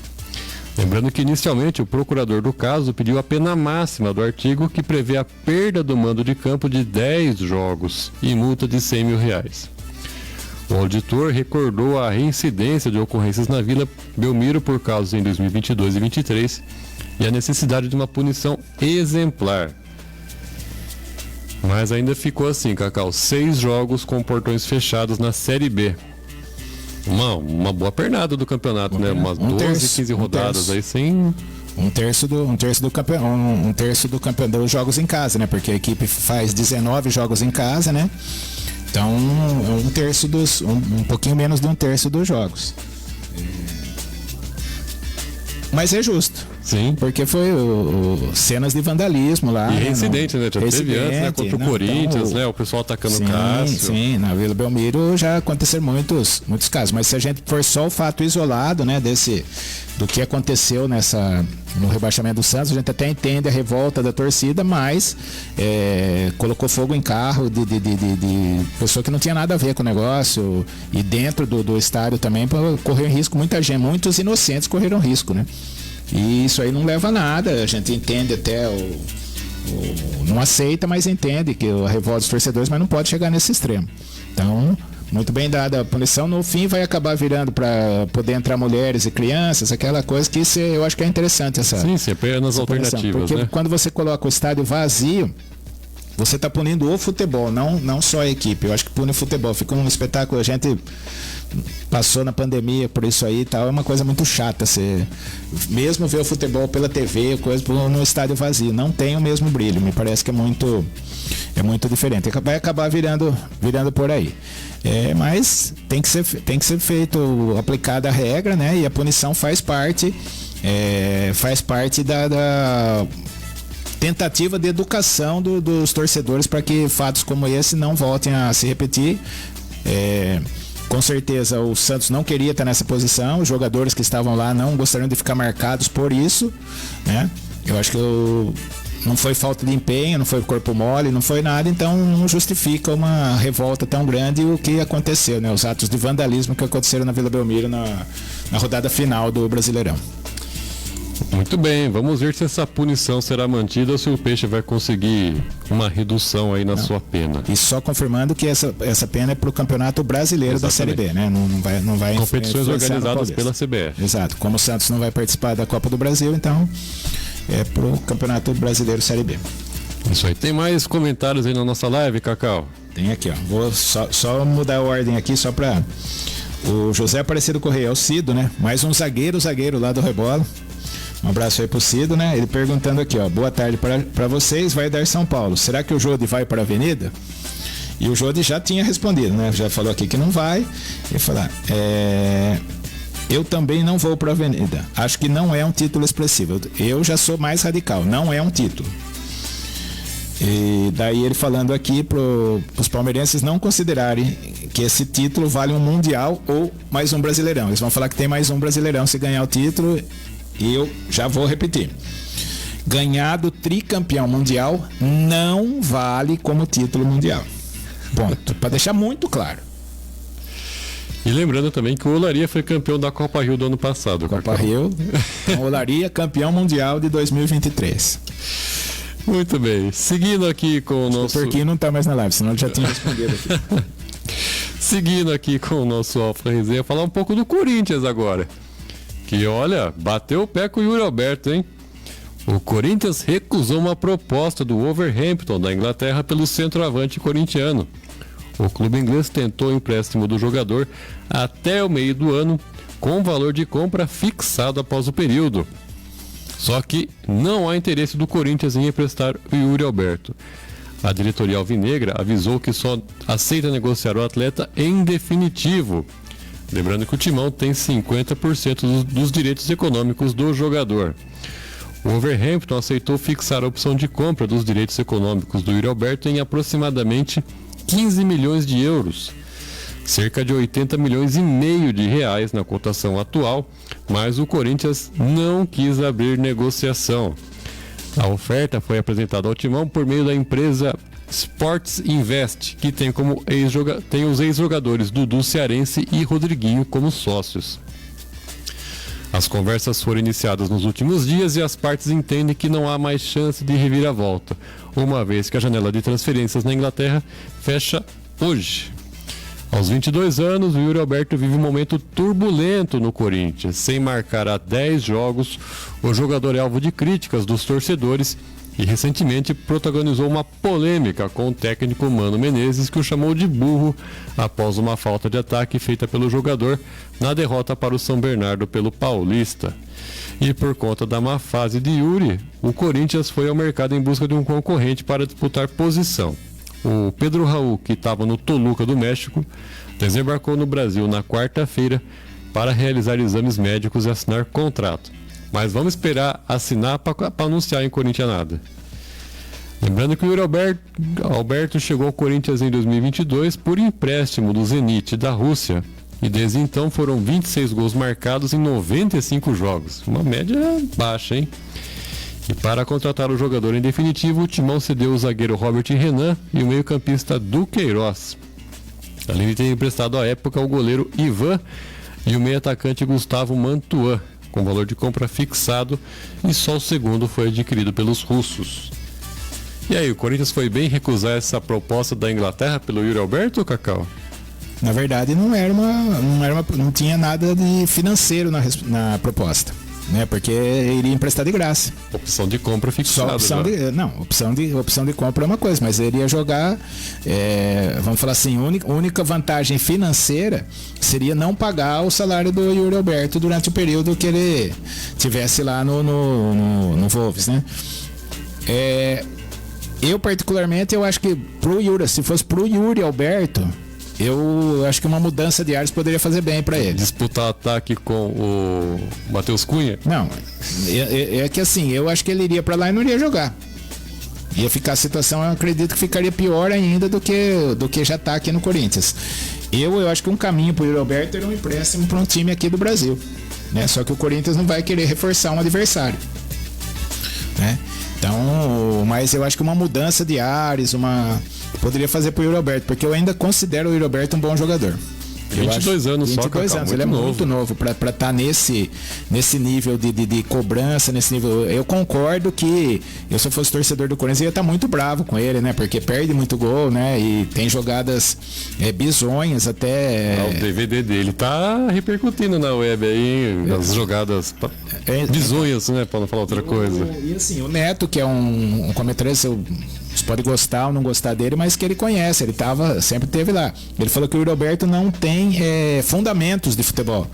Speaker 2: Lembrando que inicialmente o procurador do caso pediu a pena máxima do artigo, que prevê a perda do mando de campo de 10 jogos e multa de R$100 mil. O auditor recordou a reincidência de ocorrências na Vila Belmiro por casos em 2022 e 2023 e a necessidade de uma punição exemplar. Mas ainda ficou assim, Cacau, 6 jogos com portões fechados na Série B. Uma boa pernada do campeonato, né? Umas 12, 15 rodadas aí sem...
Speaker 3: Um terço do campeonato dos jogos em casa, né? Porque a equipe faz 19 jogos em casa, né? Então, um pouquinho menos de um terço dos jogos. Mas é justo.
Speaker 2: Sim.
Speaker 3: Porque foi cenas de vandalismo lá.
Speaker 2: E reincidente, né? Já teve antes, né? Contra o Corinthians, então, né? O pessoal atacando o Cássio.
Speaker 3: Sim, na Vila Belmiro já aconteceram muitos casos. Mas se a gente for só o fato isolado, né? Do que aconteceu no rebaixamento do Santos, a gente até entende a revolta da torcida, mas colocou fogo em carro de pessoa que não tinha nada a ver com o negócio, e dentro do estádio também correu risco, muita gente, muitos inocentes correram risco, né? E isso aí não leva a nada, a gente entende até não aceita, mas entende que a revolta dos torcedores, mas não pode chegar nesse extremo. Então, muito bem dada a punição, no fim vai acabar virando para poder entrar mulheres e crianças, aquela coisa que eu acho que é interessante essa.
Speaker 2: Sim, apenas alternativas,
Speaker 3: porque
Speaker 2: né?
Speaker 3: Quando você coloca o estádio vazio, você está punindo o futebol, não só a equipe. Eu acho que pune o futebol. Fica um espetáculo, a gente passou na pandemia por isso aí e tal, é uma coisa muito chata. Você mesmo ver o futebol pela TV, coisa no estádio vazio, não tem o mesmo brilho. Me parece que é muito diferente. Vai acabar virando por aí. Mas tem que ser feito, aplicada a regra, né? E a punição faz parte da tentativa de educação dos torcedores para que fatos como esse não voltem a se repetir. Com certeza o Santos não queria estar nessa posição, os jogadores que estavam lá não gostariam de ficar marcados por isso, né? Eu acho que não foi falta de empenho, não foi corpo mole, não foi nada, então não justifica uma revolta tão grande o que aconteceu, né? Os atos de vandalismo que aconteceram na Vila Belmiro na rodada final do Brasileirão.
Speaker 2: Muito bem, vamos ver se essa punição será mantida ou se o Peixe vai conseguir uma redução aí na sua pena.
Speaker 3: E só confirmando que essa pena é para o Campeonato Brasileiro. Exatamente. Da Série B, né? Não vai
Speaker 2: competições organizadas pela CBF.
Speaker 3: Exato, como o Santos não vai participar da Copa do Brasil, então é para o Campeonato Brasileiro Série B.
Speaker 2: Isso aí, tem mais comentários aí na nossa live, Cacau?
Speaker 3: Tem aqui, ó. Vou só mudar a ordem aqui, só para o José Aparecido Correia, é o Cido, né? Mais um zagueiro lá do Rebola. Um abraço aí pro Cido, né? Ele perguntando aqui, ó. Boa tarde para vocês, vai dar São Paulo. Será que o Jodi vai para a Avenida? E o Jodi já tinha respondido, né? Já falou aqui que não vai. Ele falou, eu também não vou para a Avenida. Acho que não é um título expressivo. Eu já sou mais radical, não é um título. E daí ele falando aqui para os palmeirenses não considerarem que esse título vale um Mundial ou mais um Brasileirão. Eles vão falar que tem mais um Brasileirão se ganhar o título. E eu já vou repetir. Ganhar do tricampeão mundial não vale como título mundial. Ponto. Para deixar muito claro.
Speaker 2: E lembrando também que o Olaria foi campeão da Copa Rio do ano passado.
Speaker 3: Copa Rio. Então, Olaria, campeão mundial de 2023.
Speaker 2: Muito bem. Seguindo aqui com o nosso...
Speaker 3: O Turquinho não está mais na live, senão ele já tinha respondido aqui.
Speaker 2: Seguindo aqui com o nosso Alfa Resenha, falar um pouco do Corinthians agora. Que, olha, bateu o pé com o Yuri Alberto, hein? O Corinthians recusou uma proposta do Wolverhampton da Inglaterra pelo centroavante corintiano. O clube inglês tentou o empréstimo do jogador até o meio do ano, com valor de compra fixado após o período. Só que não há interesse do Corinthians em emprestar o Yuri Alberto. A diretoria alvinegra avisou que só aceita negociar o atleta em definitivo. Lembrando que o Timão tem 50% dos direitos econômicos do jogador. O Wolverhampton aceitou fixar a opção de compra dos direitos econômicos do Yuri Alberto em aproximadamente 15 milhões de euros, cerca de 80 milhões e meio de reais na cotação atual, mas o Corinthians não quis abrir negociação. A oferta foi apresentada ao Timão por meio da empresa Sports Invest, que tem os ex-jogadores Dudu Cearense e Rodriguinho como sócios. As conversas foram iniciadas nos últimos dias e as partes entendem que não há mais chance de reviravolta, uma vez que a janela de transferências na Inglaterra fecha hoje. Aos 22 anos, o Yuri Alberto vive um momento turbulento no Corinthians. Sem marcar há 10 jogos, o jogador é alvo de críticas dos torcedores e recentemente protagonizou uma polêmica com o técnico Mano Menezes, que o chamou de burro após uma falta de ataque feita pelo jogador na derrota para o São Bernardo pelo Paulista. E por conta da má fase de Yuri, o Corinthians foi ao mercado em busca de um concorrente para disputar posição. O Pedro Raul, que estava no Toluca do México, desembarcou no Brasil na quarta-feira para realizar exames médicos e assinar contrato. Mas vamos esperar assinar para anunciar em Corinthians. Lembrando que o Yuri Alberto chegou ao Corinthians em 2022 por empréstimo do Zenit da Rússia. E desde então foram 26 gols marcados em 95 jogos. Uma média baixa, hein? E para contratar o jogador em definitivo, o Timão cedeu o zagueiro Robert Renan e o meio-campista Duqueiroz. Além de ter emprestado à época o goleiro Ivan e o meio-atacante Gustavo Mantuan, com valor de compra fixado, e só o segundo foi adquirido pelos russos. E aí, o Corinthians foi bem recusar essa proposta da Inglaterra pelo Yuri Alberto, Cacau?
Speaker 3: Na verdade, não tinha nada de financeiro na proposta. né? Porque iria emprestar de graça.
Speaker 2: Opção de compra fixada.
Speaker 3: Opção de compra é uma coisa, mas ele ia jogar, vamos falar assim, única vantagem financeira seria não pagar o salário do Yuri Alberto durante o período que ele tivesse lá no Wolves, né? Eu particularmente, eu acho que se fosse pro Yuri Alberto, eu acho que uma mudança de ares poderia fazer bem para ele.
Speaker 2: Disputar ataque com o Matheus Cunha?
Speaker 3: Não, é que assim, eu acho que ele iria para lá e não iria jogar. Ia ficar a situação, eu acredito que ficaria pior ainda do que já tá aqui no Corinthians. Eu acho que um caminho pro Yuri Alberto era um empréstimo para um time aqui do Brasil, né? Só que o Corinthians não vai querer reforçar um adversário, né? Então, mas eu acho que uma mudança de ares, poderia fazer pro Yuri Alberto, porque eu ainda considero o Yuri Alberto um bom jogador.
Speaker 2: 22 anos só,
Speaker 3: 22 anos, ele é muito novo para estar nesse nível de cobrança, nesse nível. Eu concordo que se eu fosse torcedor do Corinthians, eu ia estar muito bravo com ele, né? Porque perde muito gol, né? E tem jogadas bizonhas até.
Speaker 2: O DVD dele tá repercutindo na web aí, as jogadas bizonhas, né? Para não falar outra coisa.
Speaker 3: E assim, o Neto, que é um comentarista, você pode gostar ou não gostar dele, mas que ele conhece, ele sempre teve lá. Ele falou que o Yuri Alberto não tem fundamentos de futebol.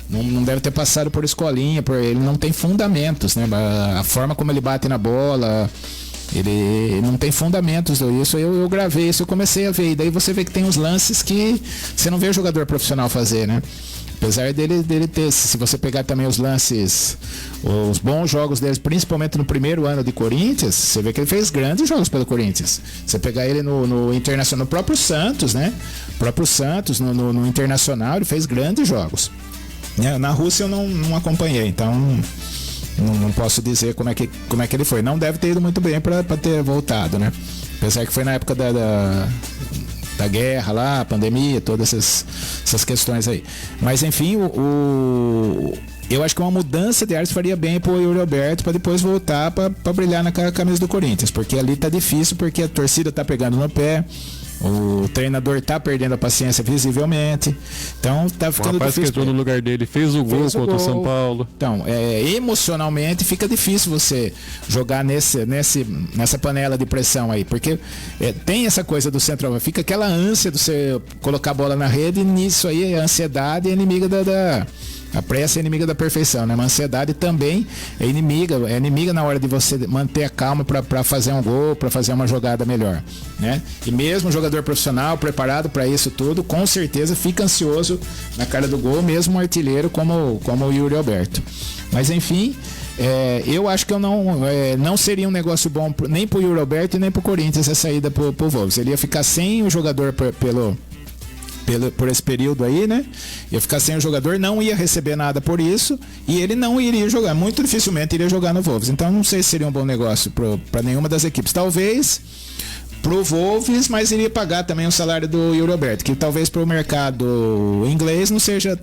Speaker 3: Não deve ter passado por escolinha, ele não tem fundamentos, né? A forma como ele bate na bola, ele não tem fundamentos. Isso eu gravei, isso eu comecei a ver. E daí você vê que tem uns lances que você não vê o jogador profissional fazer, né? Apesar dele ter, se você pegar também os lances, os bons jogos dele, principalmente no primeiro ano de Corinthians, você vê que ele fez grandes jogos pelo Corinthians. Você pegar ele no Internacional, no próprio Santos, né? O próprio Santos, no Internacional, ele fez grandes jogos. Na Rússia eu não acompanhei, então não posso dizer como é que ele foi. Não deve ter ido muito bem para ter voltado, né? Apesar que foi na época da guerra lá, pandemia, todas essas questões aí. Mas enfim, eu acho que uma mudança de ares faria bem pro Yuri Alberto para depois voltar para brilhar na camisa do Corinthians, porque ali tá difícil, porque a torcida tá pegando no pé, o treinador tá perdendo a paciência visivelmente, então tá ficando difícil. O rapaz que
Speaker 2: entrou no lugar dele fez o gol contra o São Paulo.
Speaker 3: Então, emocionalmente fica difícil você jogar nessa panela de pressão aí, porque tem essa coisa do centroavante, fica aquela ânsia de você colocar a bola na rede, e nisso aí a ansiedade é inimiga a pressa é inimiga da perfeição, né? Mas a ansiedade também é inimiga na hora de você manter a calma para fazer um gol, para fazer uma jogada melhor, né? E mesmo o jogador profissional preparado para isso tudo, com certeza fica ansioso na cara do gol, mesmo um artilheiro como o Yuri Alberto. Mas enfim, eu acho que não seria um negócio bom nem pro Yuri Alberto e nem pro Corinthians essa saída pro Wolves. Ele ia ficar sem o jogador por esse período aí, né? Ia ficar sem o jogador, não ia receber nada por isso e ele não iria jogar, muito dificilmente iria jogar no Wolves. Então não sei se seria um bom negócio para nenhuma das equipes. Talvez pro Wolves, mas iria pagar também o salário do Yuri Alberto, que talvez pro mercado inglês não seja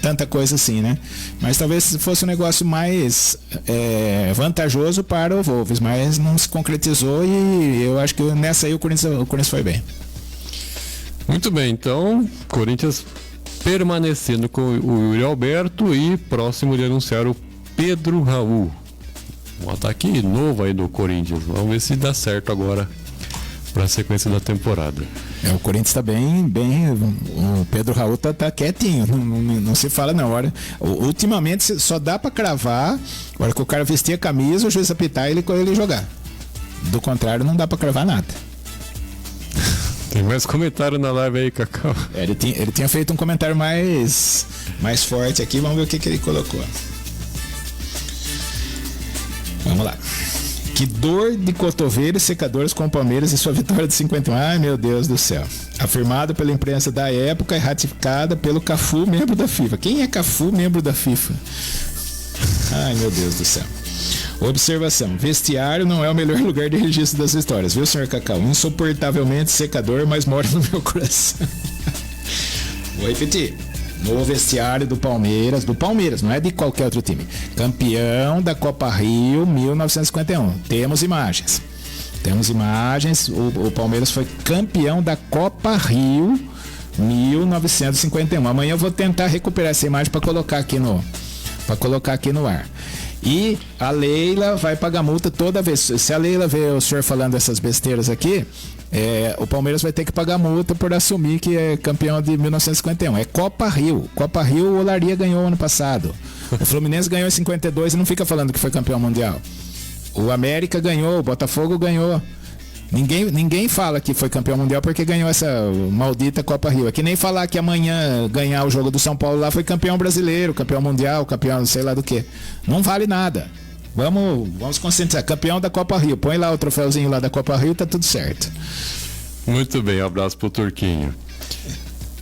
Speaker 3: tanta coisa assim, né? Mas talvez fosse um negócio mais vantajoso para o Wolves, mas não se concretizou e eu acho que nessa aí o Corinthians foi bem.
Speaker 2: Muito bem, então, Corinthians permanecendo com o Yuri Alberto e próximo de anunciar o Pedro Raul. Um ataque novo aí do Corinthians. Vamos ver se dá certo agora para a sequência da temporada.
Speaker 3: O Corinthians está bem. O Pedro Raul tá quietinho, não se fala na hora. Ultimamente só dá para cravar a hora que o cara vestir a camisa, o juiz apitar e ele jogar. Do contrário, não dá para cravar nada.
Speaker 2: Tem mais comentário na live aí, Cacau.
Speaker 3: Ele tinha feito um comentário mais forte aqui, vamos ver o que ele colocou. Vamos lá. Que dor de cotovelo e secadores com o Palmeiras e sua vitória de 51. Ai, meu Deus do céu. Afirmado pela imprensa da época e ratificada pelo Cafu, membro da FIFA. Quem é Cafu, membro da FIFA? Ai, meu Deus do céu. Observação: vestiário não é o melhor lugar de registro das histórias, viu, senhor Cacau? Insuportavelmente secador, mas mora no meu coração. Vou repetir. No vestiário do Palmeiras, não é de qualquer outro time. Campeão da Copa Rio 1951. Temos imagens. O Palmeiras foi campeão da Copa Rio 1951. Amanhã eu vou tentar recuperar essa imagem para colocar aqui no ar. E a Leila vai pagar multa toda vez. Se a Leila vê o senhor falando essas besteiras aqui, o Palmeiras vai ter que pagar multa por assumir que é campeão de 1951. É Copa Rio. Copa Rio o Olaria ganhou ano passado. O Fluminense ganhou em 52 e não fica falando que foi campeão mundial. O América ganhou, o Botafogo ganhou. Ninguém fala que foi campeão mundial porque ganhou essa maldita Copa Rio. É que nem falar que amanhã ganhar o jogo do São Paulo lá foi campeão brasileiro, campeão mundial, campeão sei lá do que. Não vale nada. Vamos conscientizar. Campeão da Copa Rio. Põe lá o troféuzinho lá da Copa Rio, tá tudo certo.
Speaker 2: Muito bem, um abraço pro Turquinho.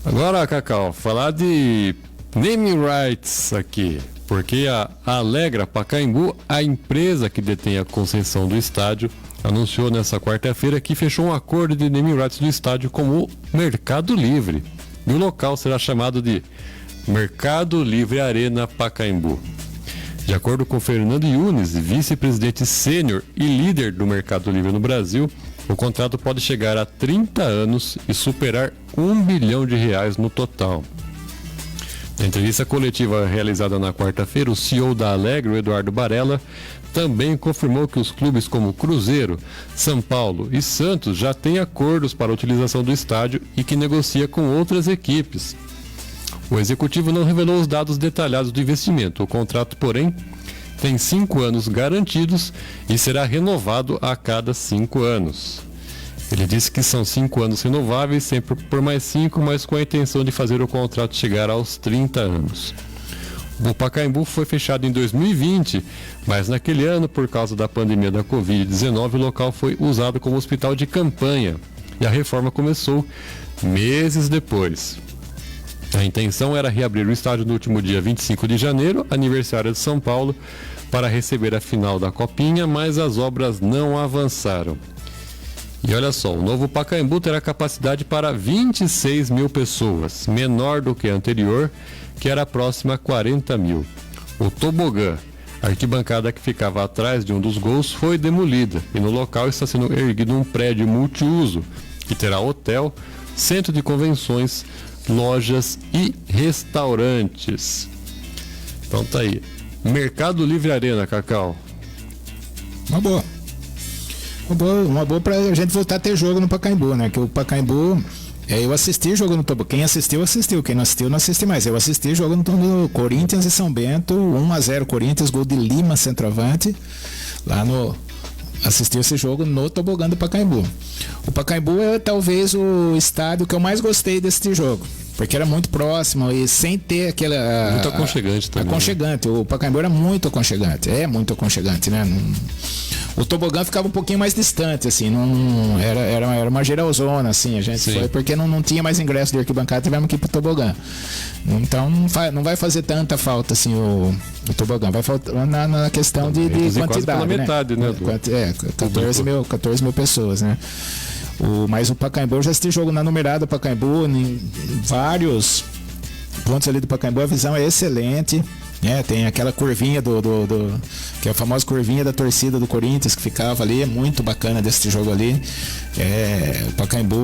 Speaker 2: Agora, Cacau, falar de naming rights aqui. Porque a Alegra Pacaembu, a empresa que detém a concessão do estádio, anunciou nessa quarta-feira que fechou um acordo de naming rights do estádio com o Mercado Livre. E o local será chamado de Mercado Livre Arena Pacaembu. De acordo com Fernando Yunes, vice-presidente sênior e líder do Mercado Livre no Brasil, o contrato pode chegar a 30 anos e superar R$1 bilhão no total. Na entrevista coletiva realizada na quarta-feira, o CEO da Alegra, o Eduardo Barella, também confirmou que os clubes como Cruzeiro, São Paulo e Santos já têm acordos para a utilização do estádio e que negocia com outras equipes. O executivo não revelou os dados detalhados do investimento. O contrato, porém, tem 5 anos garantidos e será renovado a cada 5 anos. Ele disse que são 5 anos renováveis, sempre por mais 5, mas com a intenção de fazer o contrato chegar aos 30 anos. O Pacaembu foi fechado em 2020, mas naquele ano, por causa da pandemia da Covid-19, o local foi usado como hospital de campanha e a reforma começou meses depois. A intenção era reabrir o estádio no último dia 25 de janeiro, aniversário de São Paulo, para receber a final da Copinha, mas as obras não avançaram. E olha só, o novo Pacaembu terá capacidade para 26 mil pessoas, menor do que a anterior, que era próxima a 40 mil. O tobogã, a arquibancada que ficava atrás de um dos gols, foi demolida e no local está sendo erguido um prédio multiuso, que terá hotel, centro de convenções, lojas e restaurantes. Então tá aí. Mercado Livre Arena, Cacau.
Speaker 3: Uma boa pra gente voltar a ter jogo no Pacaembu, né? Que o Pacaembu, eu assisti jogo no Tobogã. Quem assistiu, assistiu. Quem não assistiu, não assiste mais. Eu assisti jogo no Corinthians e São Bento, 1-0 Corinthians, gol de Lima, centroavante. Assisti esse jogo no Tobogã do Pacaembu. O Pacaembu é talvez o estádio que eu mais gostei desse jogo. Porque era muito próximo e sem ter aquela...
Speaker 2: Muito aconchegante também.
Speaker 3: Aconchegante. O Pacaembu era muito aconchegante. É muito aconchegante, né? O Tobogã ficava um pouquinho mais distante, assim. Era uma geralzona, assim. A gente foi porque não tinha mais ingresso de arquibancada, tivemos que ir pro Tobogã. Então não vai fazer tanta falta, assim, o Tobogã. Vai faltar na questão de quantidade, pela
Speaker 2: metade, né?
Speaker 3: 14 mil pessoas, né? Mas o Pacaembu, eu já assisti jogo na numerada do Pacaembu, em vários pontos ali do Pacaembu, a visão é excelente, né? Tem aquela curvinha que é a famosa curvinha da torcida do Corinthians que ficava ali, é muito bacana desse jogo ali. O Pacaembu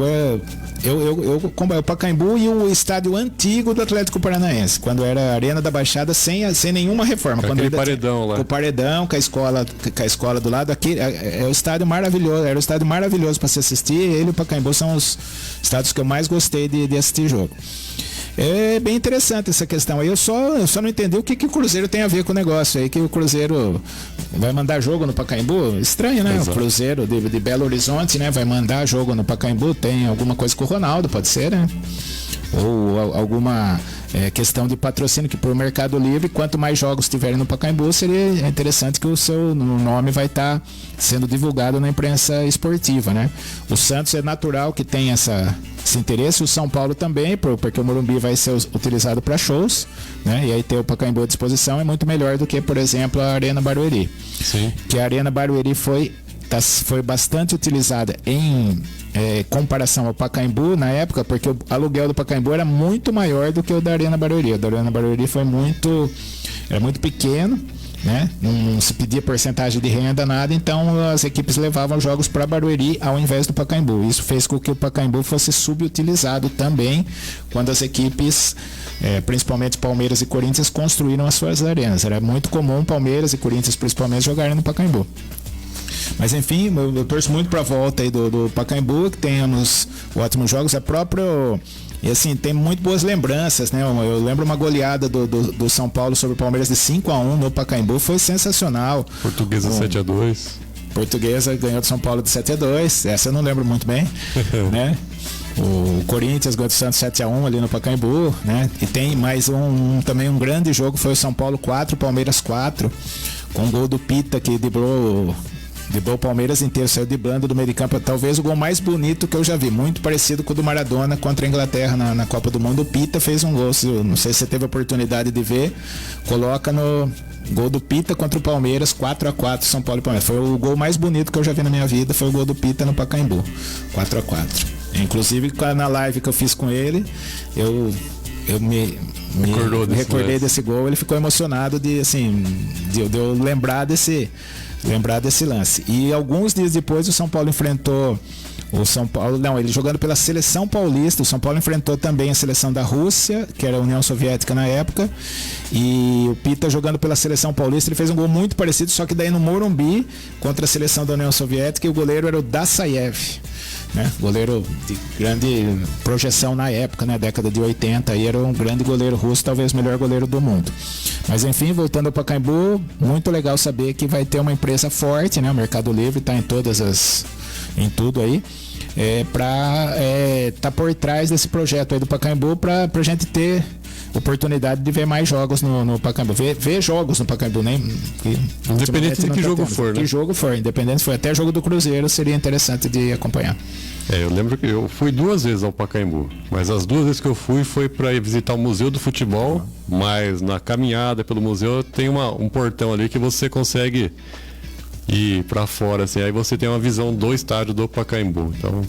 Speaker 3: o Pacaembu e o estádio antigo do Atlético Paranaense, quando era a Arena da Baixada sem nenhuma reforma.
Speaker 2: Com aquele paredão lá.
Speaker 3: Com o paredão, com a escola do lado. Aqui é o estádio maravilhoso, era o estádio maravilhoso para se assistir. Ele e o Pacaembu são os estádios que eu mais gostei de assistir jogo. É bem interessante essa questão aí. Eu só não entendi o que o Cruzeiro tem a ver com o negócio aí, que o Cruzeiro vai mandar jogo no Pacaembu. Estranho, né? Exato. O Cruzeiro de Belo Horizonte, né? Vai mandar jogo no Pacaembu. Tem alguma coisa com o Ronaldo, pode ser, né? Ou alguma questão de patrocínio, que por Mercado Livre, quanto mais jogos tiverem no Pacaembu, seria interessante que o seu nome vai estar sendo divulgado na imprensa esportiva, né? O Santos é natural que tenha esse interesse, o São Paulo também, porque o Morumbi vai ser utilizado para shows, né? E aí ter o Pacaembu à disposição é muito melhor do que, por exemplo, a Arena Barueri.
Speaker 2: Sim.
Speaker 3: Que a Arena Barueri foi bastante utilizada em comparação ao Pacaembu na época, porque o aluguel do Pacaembu era muito maior do que o da Arena Barueri. O da Arena Barueri era muito pequeno, né? Não se pedia porcentagem de renda, nada, então as equipes levavam jogos para Barueri ao invés do Pacaembu. Isso fez com que o Pacaembu fosse subutilizado também quando as equipes, principalmente Palmeiras e Corinthians, construíram as suas arenas. Era muito comum Palmeiras e Corinthians principalmente jogarem no Pacaembu. Mas enfim, eu torço muito para a volta aí do Pacaembu, que tenhamos ótimos jogos. E assim, tem muito boas lembranças, né? Eu lembro uma goleada do São Paulo sobre o Palmeiras de 5-1 no Pacaembu, foi sensacional.
Speaker 2: Portuguesa 7-2.
Speaker 3: Portuguesa ganhou do São Paulo de 7-2, essa eu não lembro muito bem, né? O Corinthians ganhou do Santos 7-1 ali no Pacaembu, né? E tem mais também um grande jogo, foi o São Paulo 4, Palmeiras 4, com o gol do Pita, que driblou o Palmeiras inteiro, saiu driblando do meio de campo. Talvez o gol mais bonito que eu já vi, muito parecido com o do Maradona contra a Inglaterra na Copa do Mundo. O Pita fez um gol, não sei se você teve a oportunidade de ver, coloca no gol do Pita contra o Palmeiras, 4-4, São Paulo e Palmeiras. Foi o gol mais bonito que eu já vi na minha vida, foi o gol do Pita no Pacaembu, 4-4. Inclusive na live que eu fiz com ele, eu me recordei desse gol. Ele ficou emocionado de eu lembrar desse lance. E alguns dias depois o São Paulo enfrentou ele jogando pela seleção paulista. O São Paulo enfrentou também a seleção da Rússia, que era a União Soviética na época, e o Pita jogando pela seleção paulista, ele fez um gol muito parecido, só que daí no Morumbi, contra a seleção da União Soviética, e o goleiro era o Dassaev, né? Goleiro de grande projeção na época, né? Década de 80, e era um grande goleiro russo, talvez o melhor goleiro do mundo. Mas enfim, voltando ao Pacaembu, muito legal saber que vai ter uma empresa forte, né? O Mercado Livre está em tudo aí, para tá por trás desse projeto aí do Pacaembu, para a gente ter oportunidade de ver mais jogos no Pacaembu, ver jogos no Pacaembu, né?
Speaker 2: Independente de que jogo for, né?
Speaker 3: Que jogo for, independente se for até jogo do Cruzeiro, seria interessante de acompanhar.
Speaker 2: Eu lembro que eu fui 2 vezes ao Pacaembu, mas as 2 vezes que eu fui foi para visitar o Museu do Futebol, mas na caminhada pelo museu tem um portão ali que você consegue ir para fora, assim, aí você tem uma visão do estádio do Pacaembu. Então,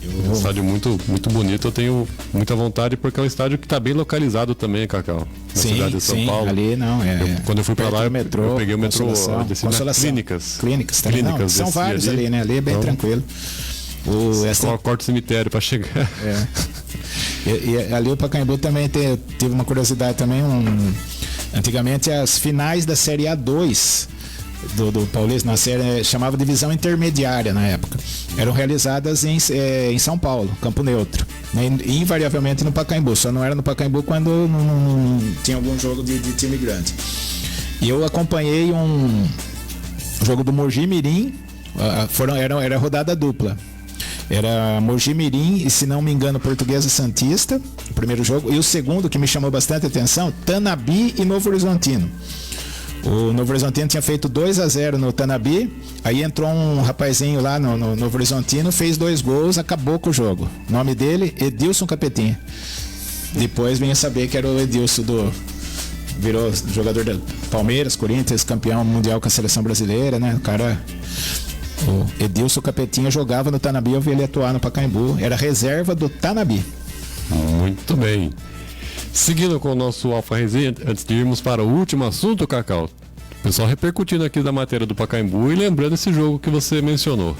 Speaker 2: é um estádio muito, muito bonito. Eu tenho muita vontade, porque é um estádio que está bem localizado também, Cacau, na cidade de São Paulo.
Speaker 3: Ali
Speaker 2: quando eu fui para lá, eu peguei o metrô, desci nas
Speaker 3: Clínicas também. São vários ali, né? Ali é bem tranquilo.
Speaker 2: Corta o cemitério para chegar.
Speaker 3: E ali o Pacaembu também teve uma curiosidade também. Antigamente as finais da Série A2 do Paulista, na série, chamava divisão intermediária na época, eram realizadas em São Paulo, Campo Neutro, né? Invariavelmente no Pacaembu, só não era no Pacaembu quando não tinha algum jogo de time grande. E eu acompanhei um jogo do Mogi Mirim, era rodada dupla, era Mogi Mirim e, se não me engano, Portuguesa Santista, o primeiro jogo, e o segundo, que me chamou bastante atenção, Tanabi e Novo Horizontino. O Novo Horizontino tinha feito 2-0 no Tanabi, aí entrou um rapazinho lá no Novo Horizontino, fez 2 gols, acabou com o jogo. O nome dele, Edilson Capetinha. Depois vinha saber que era o Edilson virou jogador do Palmeiras, Corinthians, campeão mundial com a seleção brasileira, né? O Edilson Capetinha jogava no Tanabi, eu vi ele atuar no Pacaembu, era reserva do Tanabi.
Speaker 2: Muito bem. Seguindo com o nosso Alfa Resenha, antes de irmos para o último assunto, Cacau, o pessoal repercutindo aqui da matéria do Pacaembu e lembrando esse jogo que você mencionou.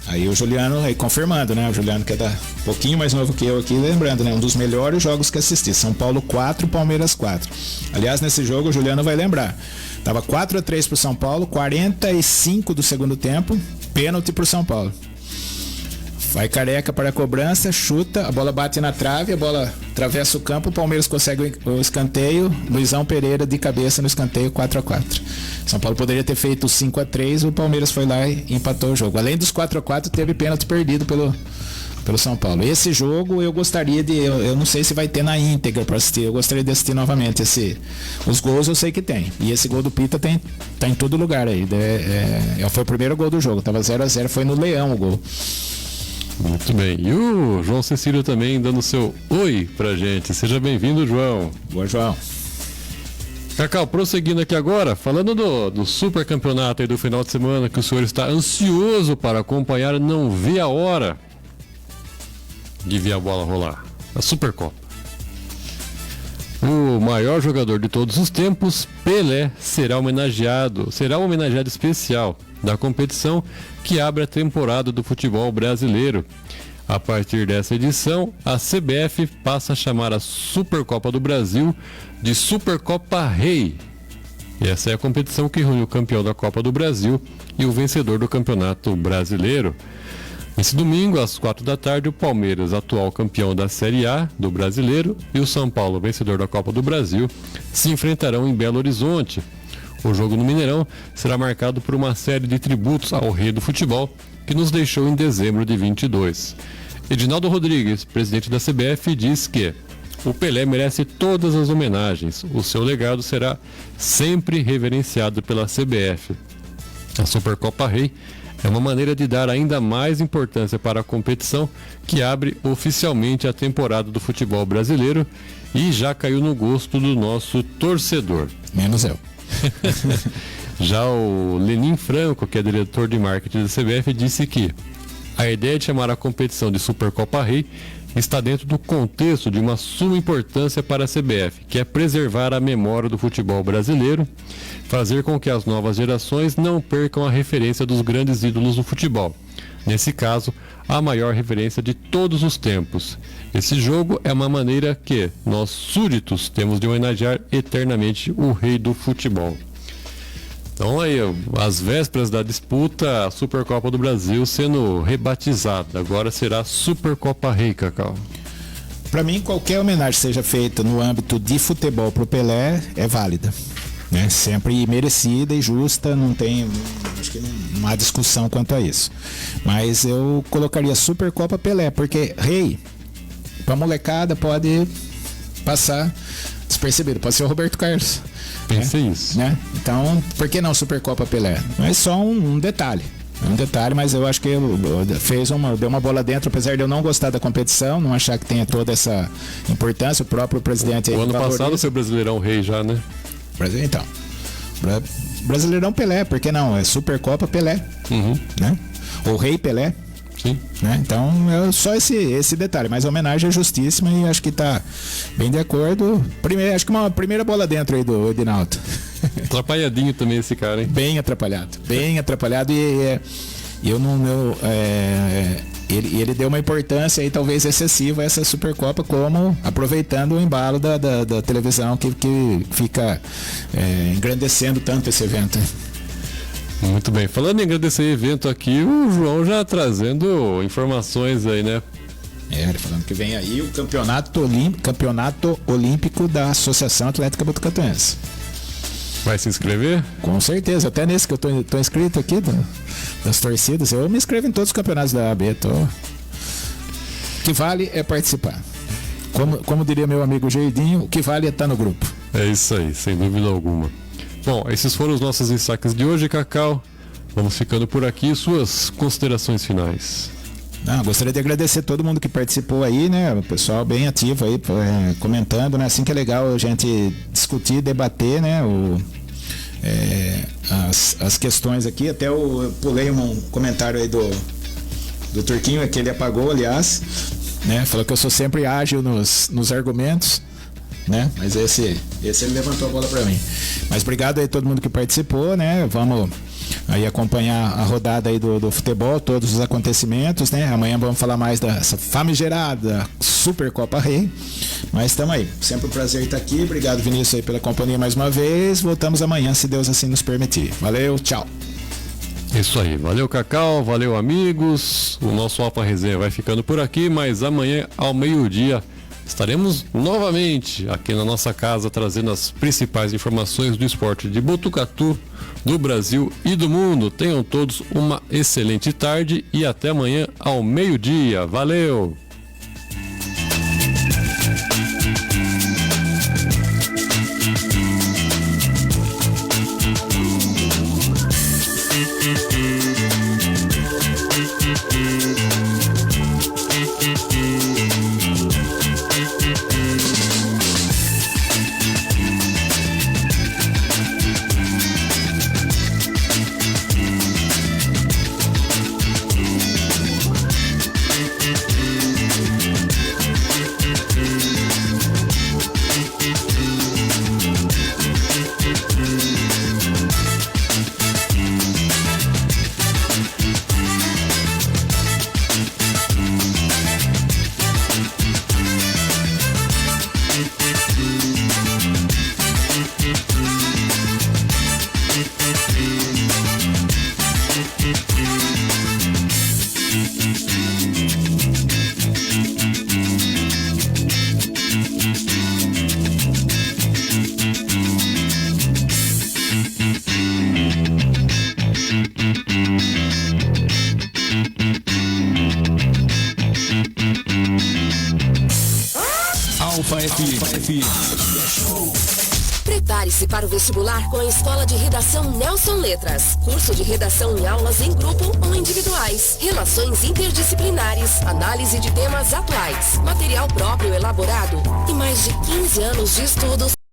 Speaker 3: Aí o Juliano aí confirmando, né? O Juliano, que é um pouquinho mais novo que eu aqui, lembrando, né? Um dos melhores jogos que assisti. São Paulo 4, Palmeiras 4. Aliás, nesse jogo o Juliano vai lembrar. Tava 4-3 pro São Paulo, 45 do segundo tempo, pênalti pro São Paulo. Vai Careca para a cobrança, chuta, a bola bate na trave, a bola atravessa o campo, o Palmeiras consegue o escanteio, Luizão Pereira de cabeça no escanteio, 4-4. São Paulo poderia ter feito 5-3, o Palmeiras foi lá e empatou o jogo. Além dos 4-4, teve pênalti perdido pelo São Paulo. Esse jogo eu gostaria eu não sei se vai ter na íntegra para assistir, eu gostaria de assistir novamente. Os gols eu sei que tem, e esse gol do Pita tá em todo lugar aí. Foi o primeiro gol do jogo, tava 0-0, foi no Leão o gol.
Speaker 2: Muito bem. E o João Cecílio também dando seu oi pra gente. Seja bem-vindo, João.
Speaker 3: Boa, João.
Speaker 2: Cacau, prosseguindo aqui agora, falando do super campeonato aí do final de semana, que o senhor está ansioso para acompanhar, não vê a hora de ver a bola rolar. A Supercopa. o maior jogador de todos os tempos, Pelé, será um homenageado especial da competição que abre a temporada do futebol brasileiro. A partir dessa edição, a CBF passa a chamar a Supercopa do Brasil de Supercopa Rei. E essa é a competição que reúne o campeão da Copa do Brasil e o vencedor do Campeonato Brasileiro. Nesse domingo, às 4 da tarde, o Palmeiras, atual campeão da Série A do Brasileiro, e o São Paulo, vencedor da Copa do Brasil, se enfrentarão em Belo Horizonte. O jogo no Mineirão será marcado por uma série de tributos ao rei do futebol, que nos deixou em dezembro de 22. Edinaldo Rodrigues, presidente da CBF, diz que o Pelé merece todas as homenagens. O seu legado será sempre reverenciado pela CBF. A Supercopa Rei é uma maneira de dar ainda mais importância para a competição que abre oficialmente a temporada do futebol brasileiro e já caiu no gosto do nosso torcedor.
Speaker 3: Menos eu.
Speaker 2: Já o Lenin Franco, que é diretor de marketing da CBF, disse que a ideia de chamar a competição de Supercopa Rei está dentro do contexto de uma suma importância para a CBF, que é preservar a memória do futebol brasileiro, fazer com que as novas gerações não percam a referência dos grandes ídolos do futebol. Nesse caso, a maior referência de todos os tempos. Esse jogo é uma maneira que nós, súditos, temos de homenagear eternamente o rei do futebol. Então aí, às vésperas da disputa, a Supercopa do Brasil sendo rebatizada. Agora será Supercopa Rei, Cacau.
Speaker 3: Para mim, qualquer homenagem seja feita no âmbito de futebol pro Pelé é válida, né? Sempre merecida e justa, acho que não há discussão quanto a isso. Mas eu colocaria Supercopa Pelé, porque rei, pra molecada pode passar despercebido, pode ser o Roberto Carlos.
Speaker 2: Pensei isso.
Speaker 3: Né? Então, por que não Supercopa Pelé? Não é só um detalhe. Mas eu acho que deu uma bola dentro, apesar de eu não gostar da competição, não achar que tenha toda essa importância. O próprio presidente...
Speaker 2: O ano passado foi o Brasileirão Rei já, né?
Speaker 3: Então, Brasileirão Pelé, por que não? É Supercopa Pelé. Né? O Rei Pelé.
Speaker 2: Sim.
Speaker 3: Né? Então, é só esse detalhe, mas a homenagem é justíssima e acho que está bem de acordo. Acho que uma primeira bola dentro aí do Edinaldo.
Speaker 2: Atrapalhadinho também esse cara, hein?
Speaker 3: Bem atrapalhado e ele deu uma importância aí talvez excessiva a essa Supercopa, como aproveitando o embalo da televisão que fica engrandecendo tanto esse evento.
Speaker 2: Muito bem, falando em agradecer evento aqui, o João já trazendo informações aí, né?
Speaker 3: Ele falando que vem aí o campeonato olímpico da Associação Atlética Botucatuense.
Speaker 2: Vai se inscrever?
Speaker 3: Com certeza, até nesse que eu tô inscrito aqui das torcidas, eu me inscrevo em todos os campeonatos da AB. O que vale é participar. Como diria meu amigo Gerdinho, o que vale é estar no grupo.
Speaker 2: É isso aí, sem dúvida alguma. Bom, esses foram os nossos destaques de hoje, Cacau. Vamos ficando por aqui. Suas considerações finais.
Speaker 3: Gostaria de agradecer todo mundo que participou aí, né? O pessoal bem ativo aí, comentando, né? Assim que é legal a gente discutir, debater, né? As questões aqui. Até eu pulei um comentário aí do Turquinho, que ele apagou, aliás, né? Falou que eu sou sempre ágil nos argumentos, né? Mas esse ele levantou a bola para mim. Mas obrigado aí a todo mundo que participou, né? Vamos aí acompanhar a rodada aí do futebol, todos os acontecimentos, né? Amanhã vamos falar mais dessa famigerada Supercopa Rei. Mas estamos aí. Sempre um prazer estar aqui. Obrigado, Vinícius, aí pela companhia mais uma vez. Voltamos amanhã, se Deus assim nos permitir. Valeu, tchau.
Speaker 2: Isso aí. Valeu, Cacau. Valeu, amigos. O nosso Alfa Resenha vai ficando por aqui, mas amanhã ao meio-dia estaremos novamente aqui na nossa casa trazendo as principais informações do esporte de Botucatu, do Brasil e do mundo. Tenham todos uma excelente tarde e até amanhã ao meio-dia. Valeu!
Speaker 1: Alfa FM.
Speaker 4: Prepare-se para o vestibular com a Escola de Redação Nelson Letras. Curso de redação em aulas em grupo ou individuais. Relações interdisciplinares, análise de temas atuais, material próprio elaborado e mais de 15 anos de estudos